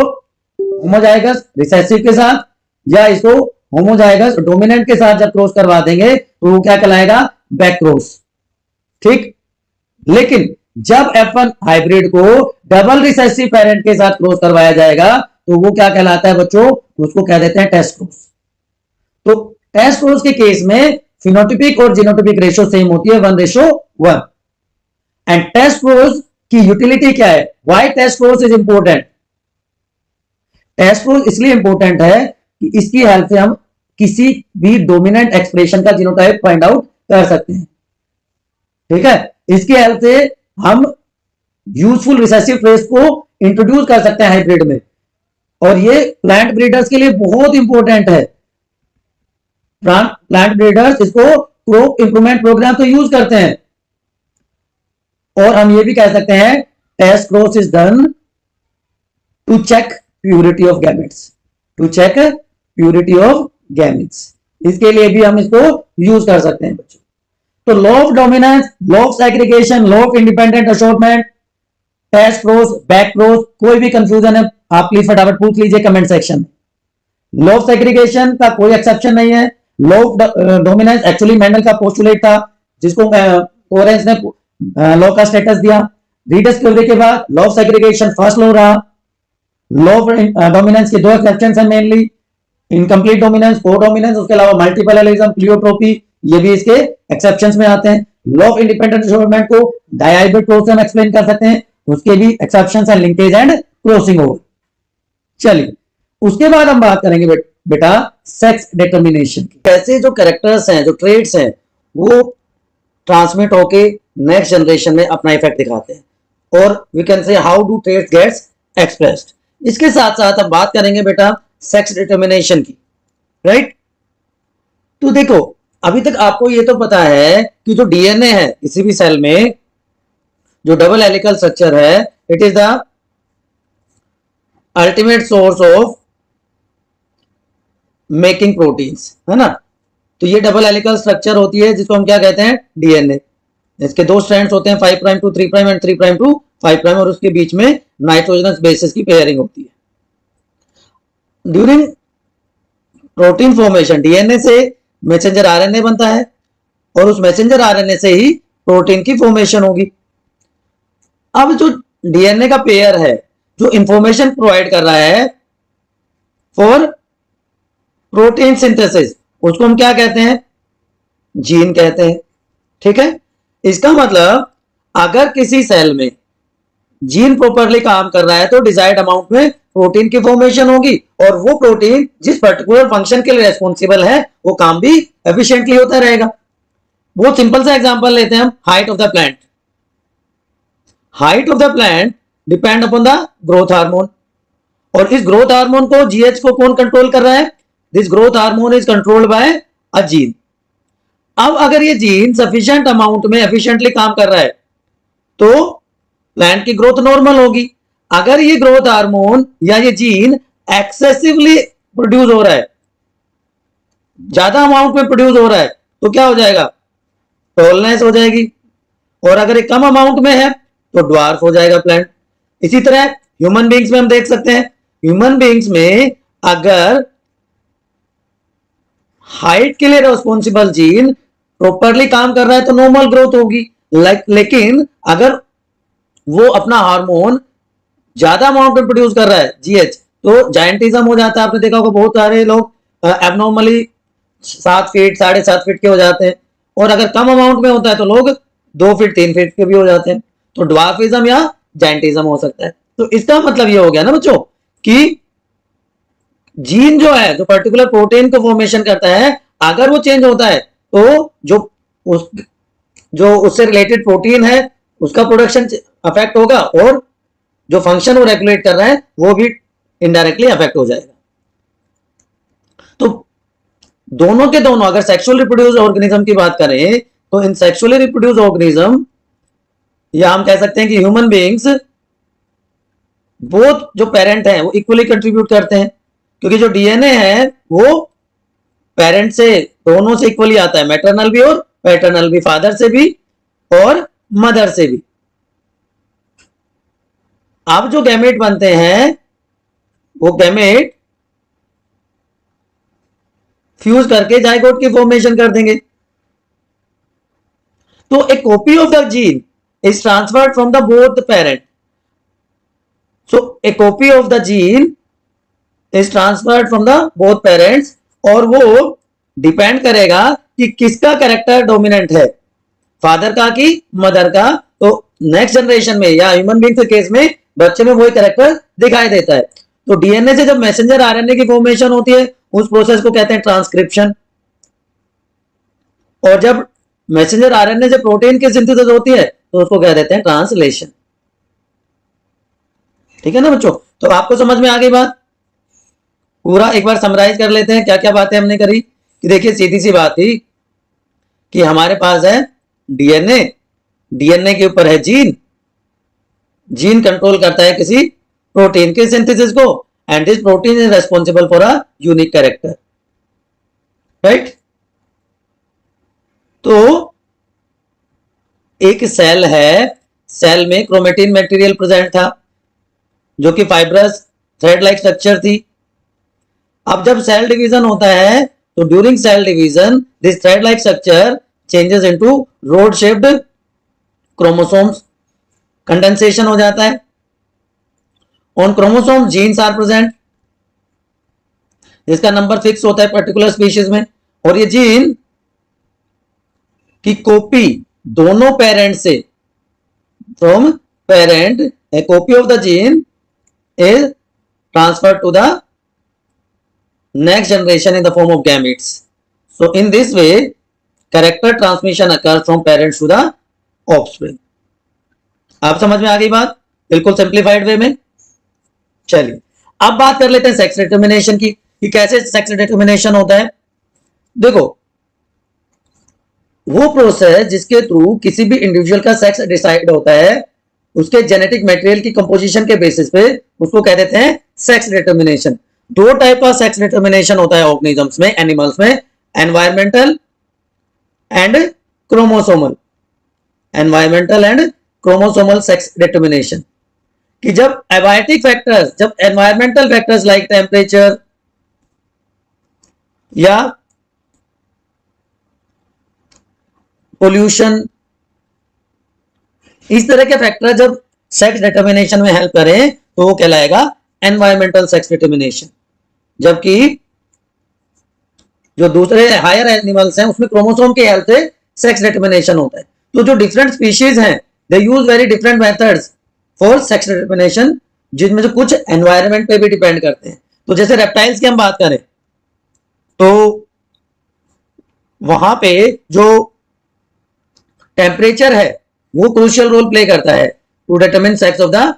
होमोजाइगस रिसेसिव के साथ या इसको होमोजाइगस डोमिनेंट के साथ जब क्रॉस करवा देंगे तो वो क्या कहलाएगा बैक क्रॉस। ठीक, लेकिन जब F1 हाइब्रिड को डबल रिसेसिव पेरेंट के साथ क्रॉस करवाया जाएगा तो वो क्या कहलाता है बच्चों, उसको कह देते हैं टेस्ट क्रॉस। तो टेस्ट क्रॉस के केस में फिनोटाइपिक और जीनोटाइपिक रेशियो सेम होती है 1:1। एंड टेस्ट क्रॉस की यूटिलिटी क्या है, why test cross is important. Test cross इसलिए इंपॉर्टेंट है कि इसकी हेल्प से हम किसी भी डोमिनेंट एक्सप्रेशन का जीनोटाइप फाइंड आउट कर सकते हैं। ठीक है, इसकी हेल्प से हम यूजफुल रिसेसिव ट्रेस को इंट्रोड्यूस कर सकते हैं हाइब्रिड में, और ये प्लांट ब्रीडर्स के लिए बहुत इंपॉर्टेंट है। प्लांट ब्रीडर्स इसको क्रॉप इंप्रूवमेंट प्रोग्राम तो यूज करते हैं। और हम ये भी कह सकते हैं test cross is done to check purity of gametes, to check purity of gametes. इसके लिए भी हम इसको यूज कर सकते हैं बच्चों। तो law of dominance, law of segregation, law of independent assortment, test cross, back cross, कोई भी कंफ्यूजन है आप प्लीज फटाफट पूछ लीजिए कमेंट सेक्शन में। लॉ ऑफ सेग्रीगेशन का कोई एक्सेप्शन नहीं है। Law of dominance actually Mendel का पोस्टुलेट था जिसको कोरेंस ने लॉ का स्टेटस दिया। रीडिस्कवरी के बाद law of segregation first law रहा। लॉ ऑफ डोमिनेंस के 2 एक्सेप्शंस हैं मेनली, इनकम्प्लीट डोमिनेंस, कोडोमिनेंस, उसके अलावा मल्टीपल एलिज्म, प्लियोट्रोपी, ये भी इसके एक्सेप्शंस में आते हैं। लॉ ऑफ इंडिपेंडेंट असॉर्टमेंट को डायहाइब्रिड क्रॉस से हम एक्सप्लेन कर सकते हैं, उसके भी एक्सेप्शंस हैं, लिंकेज एंड क्रॉसिंग ओवर। चलिए उसके बाद हम बात करेंगे बेटा सेक्स डिटर्मिनेशन की। कैसे जो कैरेक्टर्स हैं, जो ट्रेड्स हैं, वो ट्रांसमिट होके नेक्स्ट जनरेशन में अपना इफेक्ट दिखाते हैं, और we can say how do traits gets expressed. इसके साथ साथ हम बात करेंगे बेटा सेक्स डिटर्मिनेशन की, राइट। तो देखो अभी तक आपको ये तो पता है कि जो डीएनए है किसी भी सेल में, जो डबल हेलिकल स्ट्रक्चर है, it is the ultimate source of making proteins, है ना। तो ये डबल हेलिकल स्ट्रक्चर होती है जिसको हम क्या कहते हैं डीएनए। इसके 2 स्ट्रैंड्स होते हैं 5 prime to 3 prime and 3 prime to 5 prime, और उसके बीच में नाइट्रोजनस बेसिस की पेयरिंग होती है। ड्यूरिंग प्रोटीन फॉर्मेशन, डीएनए से मैसेंजर आरएनए बनता है और उस मैसेंजर आरएनए से ही प्रोटीन की फॉर्मेशन होगी। अब जो डीएनए का पेयर है जो इंफॉर्मेशन प्रोवाइड कर रहा है फॉर प्रोटीन सिंथेसिस, उसको हम क्या कहते हैं? जीन कहते हैं। ठीक है, इसका मतलब अगर किसी सेल में जीन प्रॉपरली काम कर रहा है तो डिजायर्ड अमाउंट में प्रोटीन की फॉर्मेशन होगी और वो प्रोटीन जिस पर्टिकुलर फंक्शन के लिए रेस्पॉन्सिबल है वो काम भी एफिशिएंटली होता रहेगा। बहुत सिंपल सा एग्जांपल लेते हैं हम, height of the plant. Height of the plant depend upon the growth hormone, और इस ग्रोथ हार्मोन को, जीएच को कौन कंट्रोल कर रहा है? This growth hormone is controlled by a gene. अब अगर ये जीन सफिशिएंट अमाउंट में एफिशिएंटली काम कर रहा है तो प्लांट की ग्रोथ नॉर्मल होगी। अगर ये ग्रोथ हार्मोन या ये जीन एक्सेसिवली प्रोड्यूस हो रहा है, ज्यादा अमाउंट में प्रोड्यूस हो रहा है, तो क्या हो जाएगा? टॉलनेस हो जाएगी। और अगर ये कम अमाउंट में है तो ड्वार्फ हो जाएगा प्लांट। इसी तरह ह्यूमन बींग्स में हम देख सकते हैं, ह्यूमन बींग्स में अगर हाइट के लिए रिस्पॉन्सिबल जीन प्रॉपरली काम कर रहा है तो नॉर्मल ग्रोथ होगी। लेकिन अगर वो अपना हार्मोन ज्यादा अमाउंट में प्रोड्यूस कर रहा है, जीएच, तो जायंटिज्म हो जाता है। आपने देखा होगा बहुत सारे लोग एबनॉर्मली 7 फीट 7.5 फीट के हो जाते हैं, और अगर कम अमाउंट में होता है तो लोग 2 फीट 3 फीट के भी हो जाते हैं। तो ड्वार्फिज्म या जायंटिज्म हो सकता है। तो इसका मतलब ये हो गया ना बच्चों कि जीन जो है, जो पर्टिकुलर प्रोटीन को फॉर्मेशन करता है, अगर वो चेंज होता है तो जो उससे रिलेटेड प्रोटीन है उसका प्रोडक्शन अफेक्ट होगा, और जो फंक्शन वो रेगुलेट कर रहा है वो भी इनडायरेक्टली अफेक्ट हो जाएगा। तो दोनों के दोनों, अगर सेक्सुअल रिप्रोड्यूस ऑर्गेनिज्म की बात करें तो इन सेक्सुअली रिप्रोड्यूस ऑर्गेनिज्म, या हम कह सकते हैं कि ह्यूमन बीइंग्स, बोथ जो पेरेंट हैं वो इक्वली कंट्रीब्यूट करते हैं, क्योंकि जो डीएनए है वो पेरेंट से, दोनों से इक्वली आता है, मैटरनल भी और पैटर्नल भी, फादर से भी और मदर से भी। अब जो गैमेट बनते हैं वो गैमेट फ्यूज करके जाइगोट की फॉर्मेशन कर देंगे। तो ए copy of the gene is transferred from the both the parent. So A copy of the gene is transferred from the both parents, और वो डिपेंड करेगा कि किसका कैरेक्टर डोमिनेंट है, फादर का कि मदर का। तो नेक्स्ट जनरेशन में या ह्यूमन बीइंग के केस में बच्चे में वही कैरेक्टर दिखाई देता है। तो डीएनए से जब मैसेंजर आरएनए की फॉर्मेशन होती है उस प्रोसेस को कहते हैं ट्रांसक्रिप्शन, और जब मैसेंजर आरएनए से प्रोटीन की सिंथेसिस होती है तो उसको कह देते हैं ट्रांसलेशन। ठीक है ना बच्चों? तो आपको समझ में आ गई बात? पूरा एक बार समराइज कर लेते हैं क्या क्या बातें हमने करी। कि देखिए सीधी सी बात थी कि हमारे पास है डीएनए, डीएनए के ऊपर है जीन, जीन कंट्रोल करता है किसी प्रोटीन के सिंथेसिस को, and this protein is responsible for a unique character, right? तो एक सेल है, सेल में क्रोमेटिन मटेरियल प्रेजेंट था जो कि फाइब्रस थ्रेड लाइक स्ट्रक्चर थी। अब जब सेल डिवीजन होता है तो during cell division this thread like structure changes into rod shaped chromosomes, condensation हो जाता है। On chromosome genes are present, जिसका नंबर फिक्स होता है पर्टिकुलर स्पीशीज में, और ये जीन की कॉपी दोनों पेरेंट से, from parent A copy of the gene is transferred to the next generation in the form of gametes. So in this way character transmission occurs from parents to the offspring. आप समझ में आ गई बात बिल्कुल simplified वे में? चलिए अब बात कर लेते हैं सेक्स डिटर्मिनेशन की, कि कैसे सेक्स डिटर्मिनेशन होता है। देखो, वो प्रोसेस जिसके थ्रू किसी भी इंडिविजुअल का सेक्स डिसाइड होता है उसके जेनेटिक मटेरियल की कंपोजिशन के बेसिस पे, उसको कह देते हैं सेक्स डिटर्मिनेशन। दो टाइप का सेक्स डिटर्मिनेशन होता है ऑर्गेनिजम्स में, एनिमल्स में, environmental and chromosomal, environmental and chromosomal sex determination. कि जब एबायोटिक फैक्टर्स, जब एनवायरमेंटल फैक्टर्स लाइक टेम्परेचर, या पोल्यूशन, इस तरह के फैक्टर जब सेक्स डिटर्मिनेशन में हेल्प करें तो वो कहलाएगा एनवायरमेंटल सेक्स डिटर्मिनेशन। जबकि जो दूसरे हायर एनिमल्स हैं उसमें क्रोमोसोम के हेल्प से सेक्स डिटर्मिनेशन होता है। तो जो डिफरेंट स्पीशीज हैं they use very different methods for sex determination, जिनमें से कुछ एनवायरमेंट पे भी डिपेंड करते हैं। तो जैसे रेप्टाइल्स की हम बात करें तो वहां पे जो टेम्परेचर है वो क्रूशियल रोल प्ले करता है to determine sex of the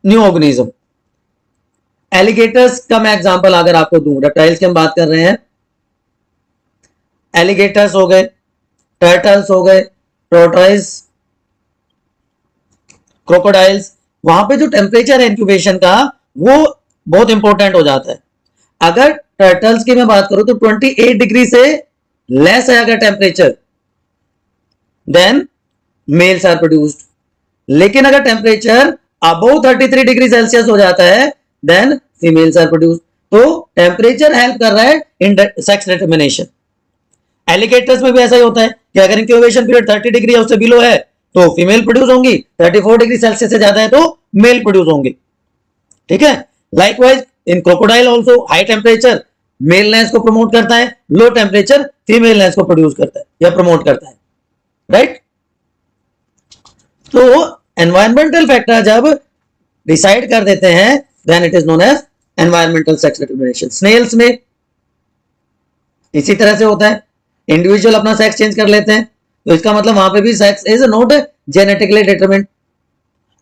new organism. Alligators का मैं एग्जांपल अगर आपको दूं, रेप्टाइल्स की हम बात कर रहे हैं, एलिगेटर्स हो गए, टर्टल्स हो गए, टोर्टॉइस, क्रोकोडाइल्स, वहां पे जो टेम्परेचर है इंक्यूबेशन का वो बहुत इंपॉर्टेंट हो जाता है। अगर टर्टल्स की मैं बात करूं तो 28 डिग्री से लेस है अगर temperature, then males are produced. लेकिन अगर टेम्परेचर अबव 33 डिग्री सेल्सियस हो जाता है देन फीमेल्स आर प्रोड्यूस्ड। तो टेम्परेचर हेल्प कर रहा है इन सेक्स डिटर्मिनेशन। एलिगेटर्स में भी ऐसा ही होता है कि अगर इंक्यूबेशन पीरियड 30 डिग्री या उससे बिलो है तो फीमेल प्रोड्यूस होंगी, 34 डिग्री सेल्सियस से ज्यादा है तो मेल प्रोड्यूस होंगे। ठीक है, likewise in crocodile also high temperature maleness को प्रमोट करता है, लो टेम्परेचर फीमेलनेस को प्रोड्यूस करता है या प्रमोट करता है, राइट। तो एनवायरमेंटल फैक्टर जब डिसाइड कर देते हैं then it is known as environmental sex determination. Snails में इसी तरह से होता है, इंडिविजुअल अपना सेक्स चेंज कर लेते हैं तो इसका मतलब वहां पे भी sex is not genetically determined.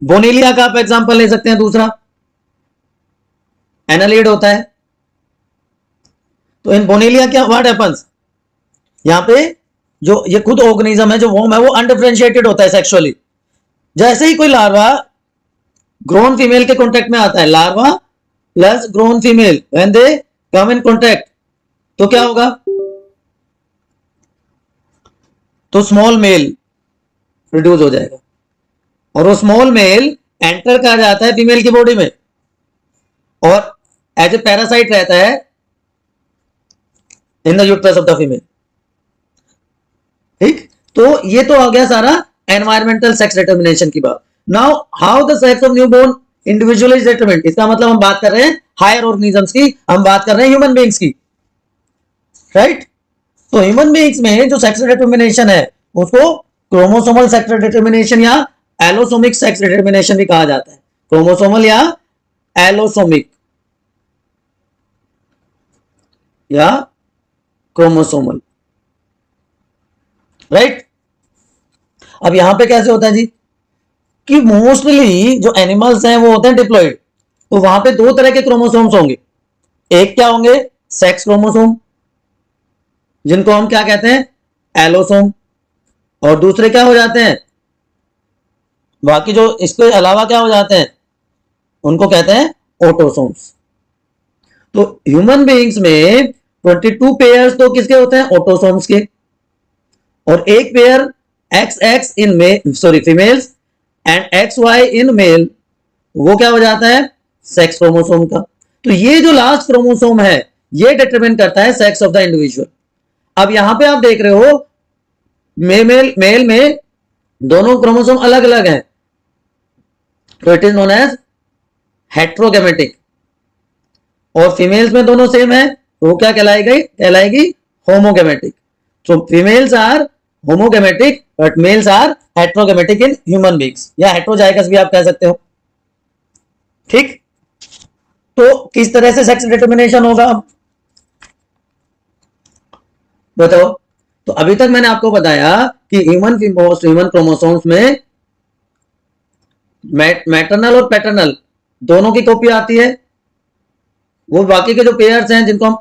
Bonellia का आप एग्जांपल ले सकते हैं दूसरा, एनालिड होता है। तो इन बोनेलिया क्या व्हाट हैपेंस, यहां पे जो ये खुद ऑर्गेनिज्म है जो वोम है वो अनडिफरेंशिएटेड होता है सेक्सुअली। जैसे ही कोई लार्वा ग्रोन फीमेल के कांटेक्ट में आता है, larva plus grown female when they come in contact, तो क्या होगा, तो स्मॉल मेल प्रोड्यूस हो जाएगा और वो स्मॉल मेल एंटर कर जाता है फीमेल की बॉडी में और एज ए पैरासाइट रहता है in the uterus of the female. ठीक, तो ये तो आ गया सारा एनवायरमेंटल सेक्स डिटर्मिनेशन की बात। Now how the sex of newborn individual is determined, इसका मतलब हम बात कर रहे हैं हायर ऑर्गेनिजम्स की, हम बात कर रहे हैं ह्यूमन बीइंग्स की, राइट। तो ह्यूमन बीइंग्स में जो सेक्स डिटर्मिनेशन है उसको क्रोमोसोमल सेक्स डिटर्मिनेशन या एलोसोमिक सेक्स डिटर्मिनेशन भी कहा जाता है। क्रोमोसोमल या एलोसोमिक या क्रोमोसोमल, राइट। अब यहां पे कैसे होता है जी कि मोस्टली जो एनिमल्स हैं वो होते हैं डिप्लॉइड, तो वहां पे दो तरह के क्रोमोसोम्स होंगे। एक क्या होंगे, सेक्स क्रोमोसोम जिनको हम क्या कहते हैं एलोसोम, और दूसरे क्या हो जाते हैं, बाकी जो इसके अलावा क्या हो जाते हैं उनको कहते हैं ऑटोसोम्स। तो ह्यूमन बीइंग्स में 22 पेयर्स तो किसके होते हैं, ऑटोसोम्स के, और एक pair XX in male sorry females and XY in male वो क्या हो जाता है सेक्स क्रोमोसोम का। तो ये जो लास्ट क्रोमोसोम है ये डिटरमिन करता है सेक्स ऑफ द इंडिविजुअल। अब यहां पे आप देख रहे हो मेल में दोनों क्रोमोसोम अलग अलग हैं, तो it is known as heterogametic, और फीमेल्स में दोनों सेम है तो वो क्या कहलाएगी homogametic. So females are homogametic but males are heterogametic in human beings, या हेट्रोजाइगस भी आप कह सकते हो। ठीक, तो किस तरह से सेक्स डिटर्मिनेशन होगा बताओ। तो अभी तक मैंने आपको बताया कि ह्यूमन क्रोमोसोम्स में मैटरनल और पैटर्नल दोनों की कॉपी आती है, वो बाकी के जो पेयर्स हैं जिनको हम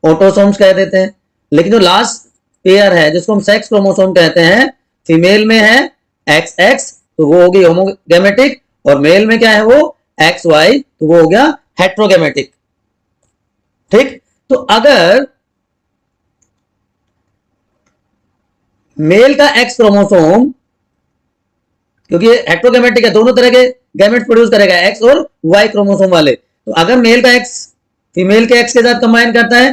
ऑटोसोम्स कह देते हैं। लेकिन जो लास्ट पेयर है जिसको हम सेक्स क्रोमोसोम कहते हैं, फीमेल में है XX तो वो होगी होमोगेमेटिक, और मेल में क्या है वो XY तो वो हो गया हेट्रोगेमेटिक। ठीक, तो अगर मेल का X क्रोमोसोम, क्योंकि हेट्रोगेमेटिक है दोनों तरह के गैमेट्स प्रोड्यूस करेगा X और Y क्रोमोसोम वाले, तो अगर मेल का X फीमेल के X के साथ कंबाइन करता है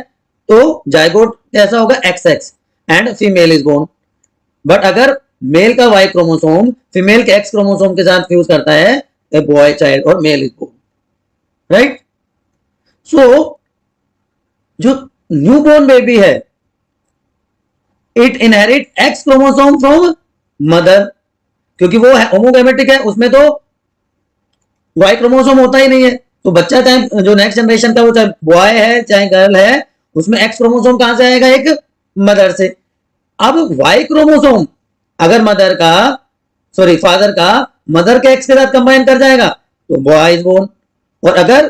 तो जाइगोट कैसा होगा, XX and female is born. But अगर मेल का वाई क्रोमोसोम फीमेल के एक्स क्रोमोसोम के साथ फ्यूज करता है, ए बॉय चाइल्ड और male is born, right. So जो न्यूबॉर्न बेबी है, it inherit X chromosome from mother, क्योंकि वो होमोगैमेटिक है, उसमें तो वाई क्रोमोसोम होता ही नहीं है। तो बच्चा चाहे जो नेक्स्ट जनरेशन का वो चाहे बॉय है चाहे गर्ल है, उसमें एक्स क्रोमोसोम कहां से आएगा, एक मदर से। अब वाई क्रोमोसोम अगर मदर का सॉरी फादर का मदर के एक्स के साथ कंबाइन कर जाएगा तो बॉय इज बोर्न, और अगर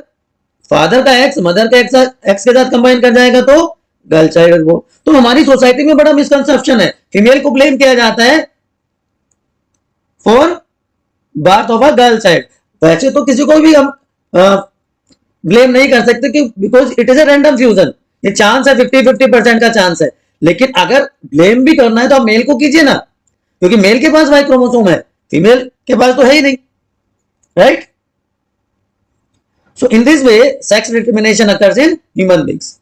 फादर का एक्स मदर के एक्स के साथ कंबाइन कर जाएगा तो गर्ल चाइल्ड इज बोर्न। तो हमारी सोसाइटी में बड़ा मिसकंसेप्शन है, फीमेल को ब्लेम किया जाता है for birth of a girl child. वैसे तो किसी को भी हम ब्लेम नहीं कर सकते कि because it is a random fusion, ये चांस है 50-50% का चांस है। लेकिन अगर ब्लेम भी करना है तो आप मेल को कीजिए ना, क्योंकि मेल के पास वाई क्रोमोसोम है, फीमेल के पास तो है ही नहीं, right. So in this way sex determination occurs in human beings.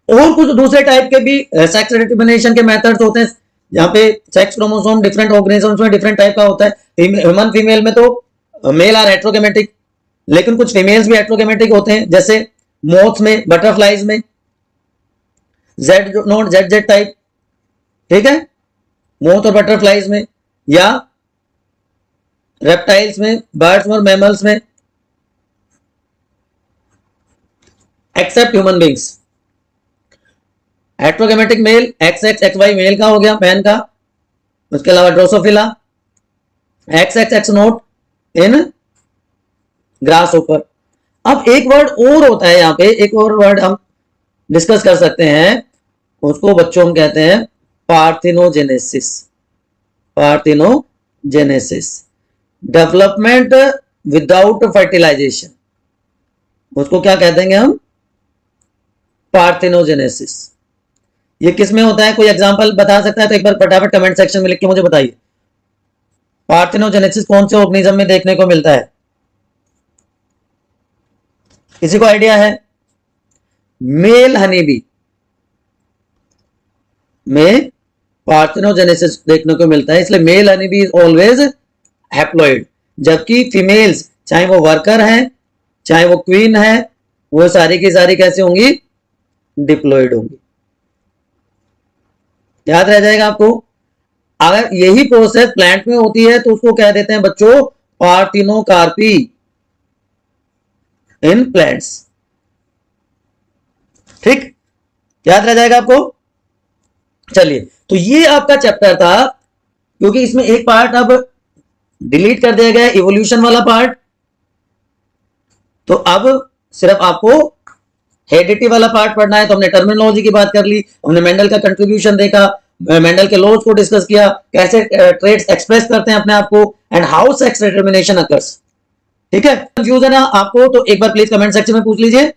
और कुछ दूसरे टाइप के भी सेक्स डिटर्मिनेशन के मेथड्स होते हैं, यहाँ पे सेक्स क्रोमोसोम डिफरेंट ऑर्गेनिजम्स में डिफरेंट टाइप का होता है। ह्यूमन फीमेल में तो मेल आर हेट्रोगेमेटिक, लेकिन कुछ फीमेल्स भी हेट्रोगेमेटिक होते हैं, जैसे मोथ्स में, बटरफ्लाइज में Z note Z Z type, ठीक है, मोथ और बटरफ्लाइज में, या रेप्टाइल्स में, बर्ड्स में और मैमल्स में, except human beings. Heterogametic male XX XY male का हो गया, मैन का। उसके अलावा Drosophila, XX not in grasshopper. अब एक वर्ड और होता है यहाँ पे, एक और वर्ड हम डिस्कस कर सकते हैं, उसको बच्चों हम कहते हैं parthenogenesis. Parthenogenesis, development without fertilisation, उसको क्या कह देंगे हम, पार्थिनोजेनेसिस। ये किस में होता है, कोई एग्जांपल बता सकता है तो एक बार फटाफट कमेंट सेक्शन में लिख के मुझे बताइए, पार्थिनोजेनेसिस कौन से ऑर्गेनिज्म में देखने को मिलता है, किसी को आइडिया है? मेल हनी बी में पार्थिनोजेनेसिस देखने को मिलता है, इसलिए male honey bee is always haploid, जबकि फीमेल्स चाहे वो वर्कर हैं चाहे वो क्वीन है, वो सारी की सारी कैसे होंगी, डिप्लॉइड होंगी। याद रह जाएगा आपको। अगर यही प्रोसेस प्लांट में होती है तो उसको कह देते हैं बच्चों पार्थिनोकार्पी इन प्लांट्स, ठीक, याद रह जाएगा आपको। चलिए, तो ये आपका चैप्टर था, क्योंकि इसमें एक पार्ट अब डिलीट कर दिया गया, इवोल्यूशन वाला पार्ट, तो अब सिर्फ आपको हेरिडिटी वाला पार्ट पढ़ना है। तो हमने टर्मिनोलॉजी की बात कर ली, हमने मेंडल का कंट्रीब्यूशन देखा, मेंडल के लॉज को डिस्कस किया, कैसे ट्रेड्स एक्सप्रेस करते हैं अपने आप को, and how sex determination occurs, ठीक है। कंफ्यूजन है आपको तो एक बार प्लीज कमेंट सेक्शन में पूछ लीजिए।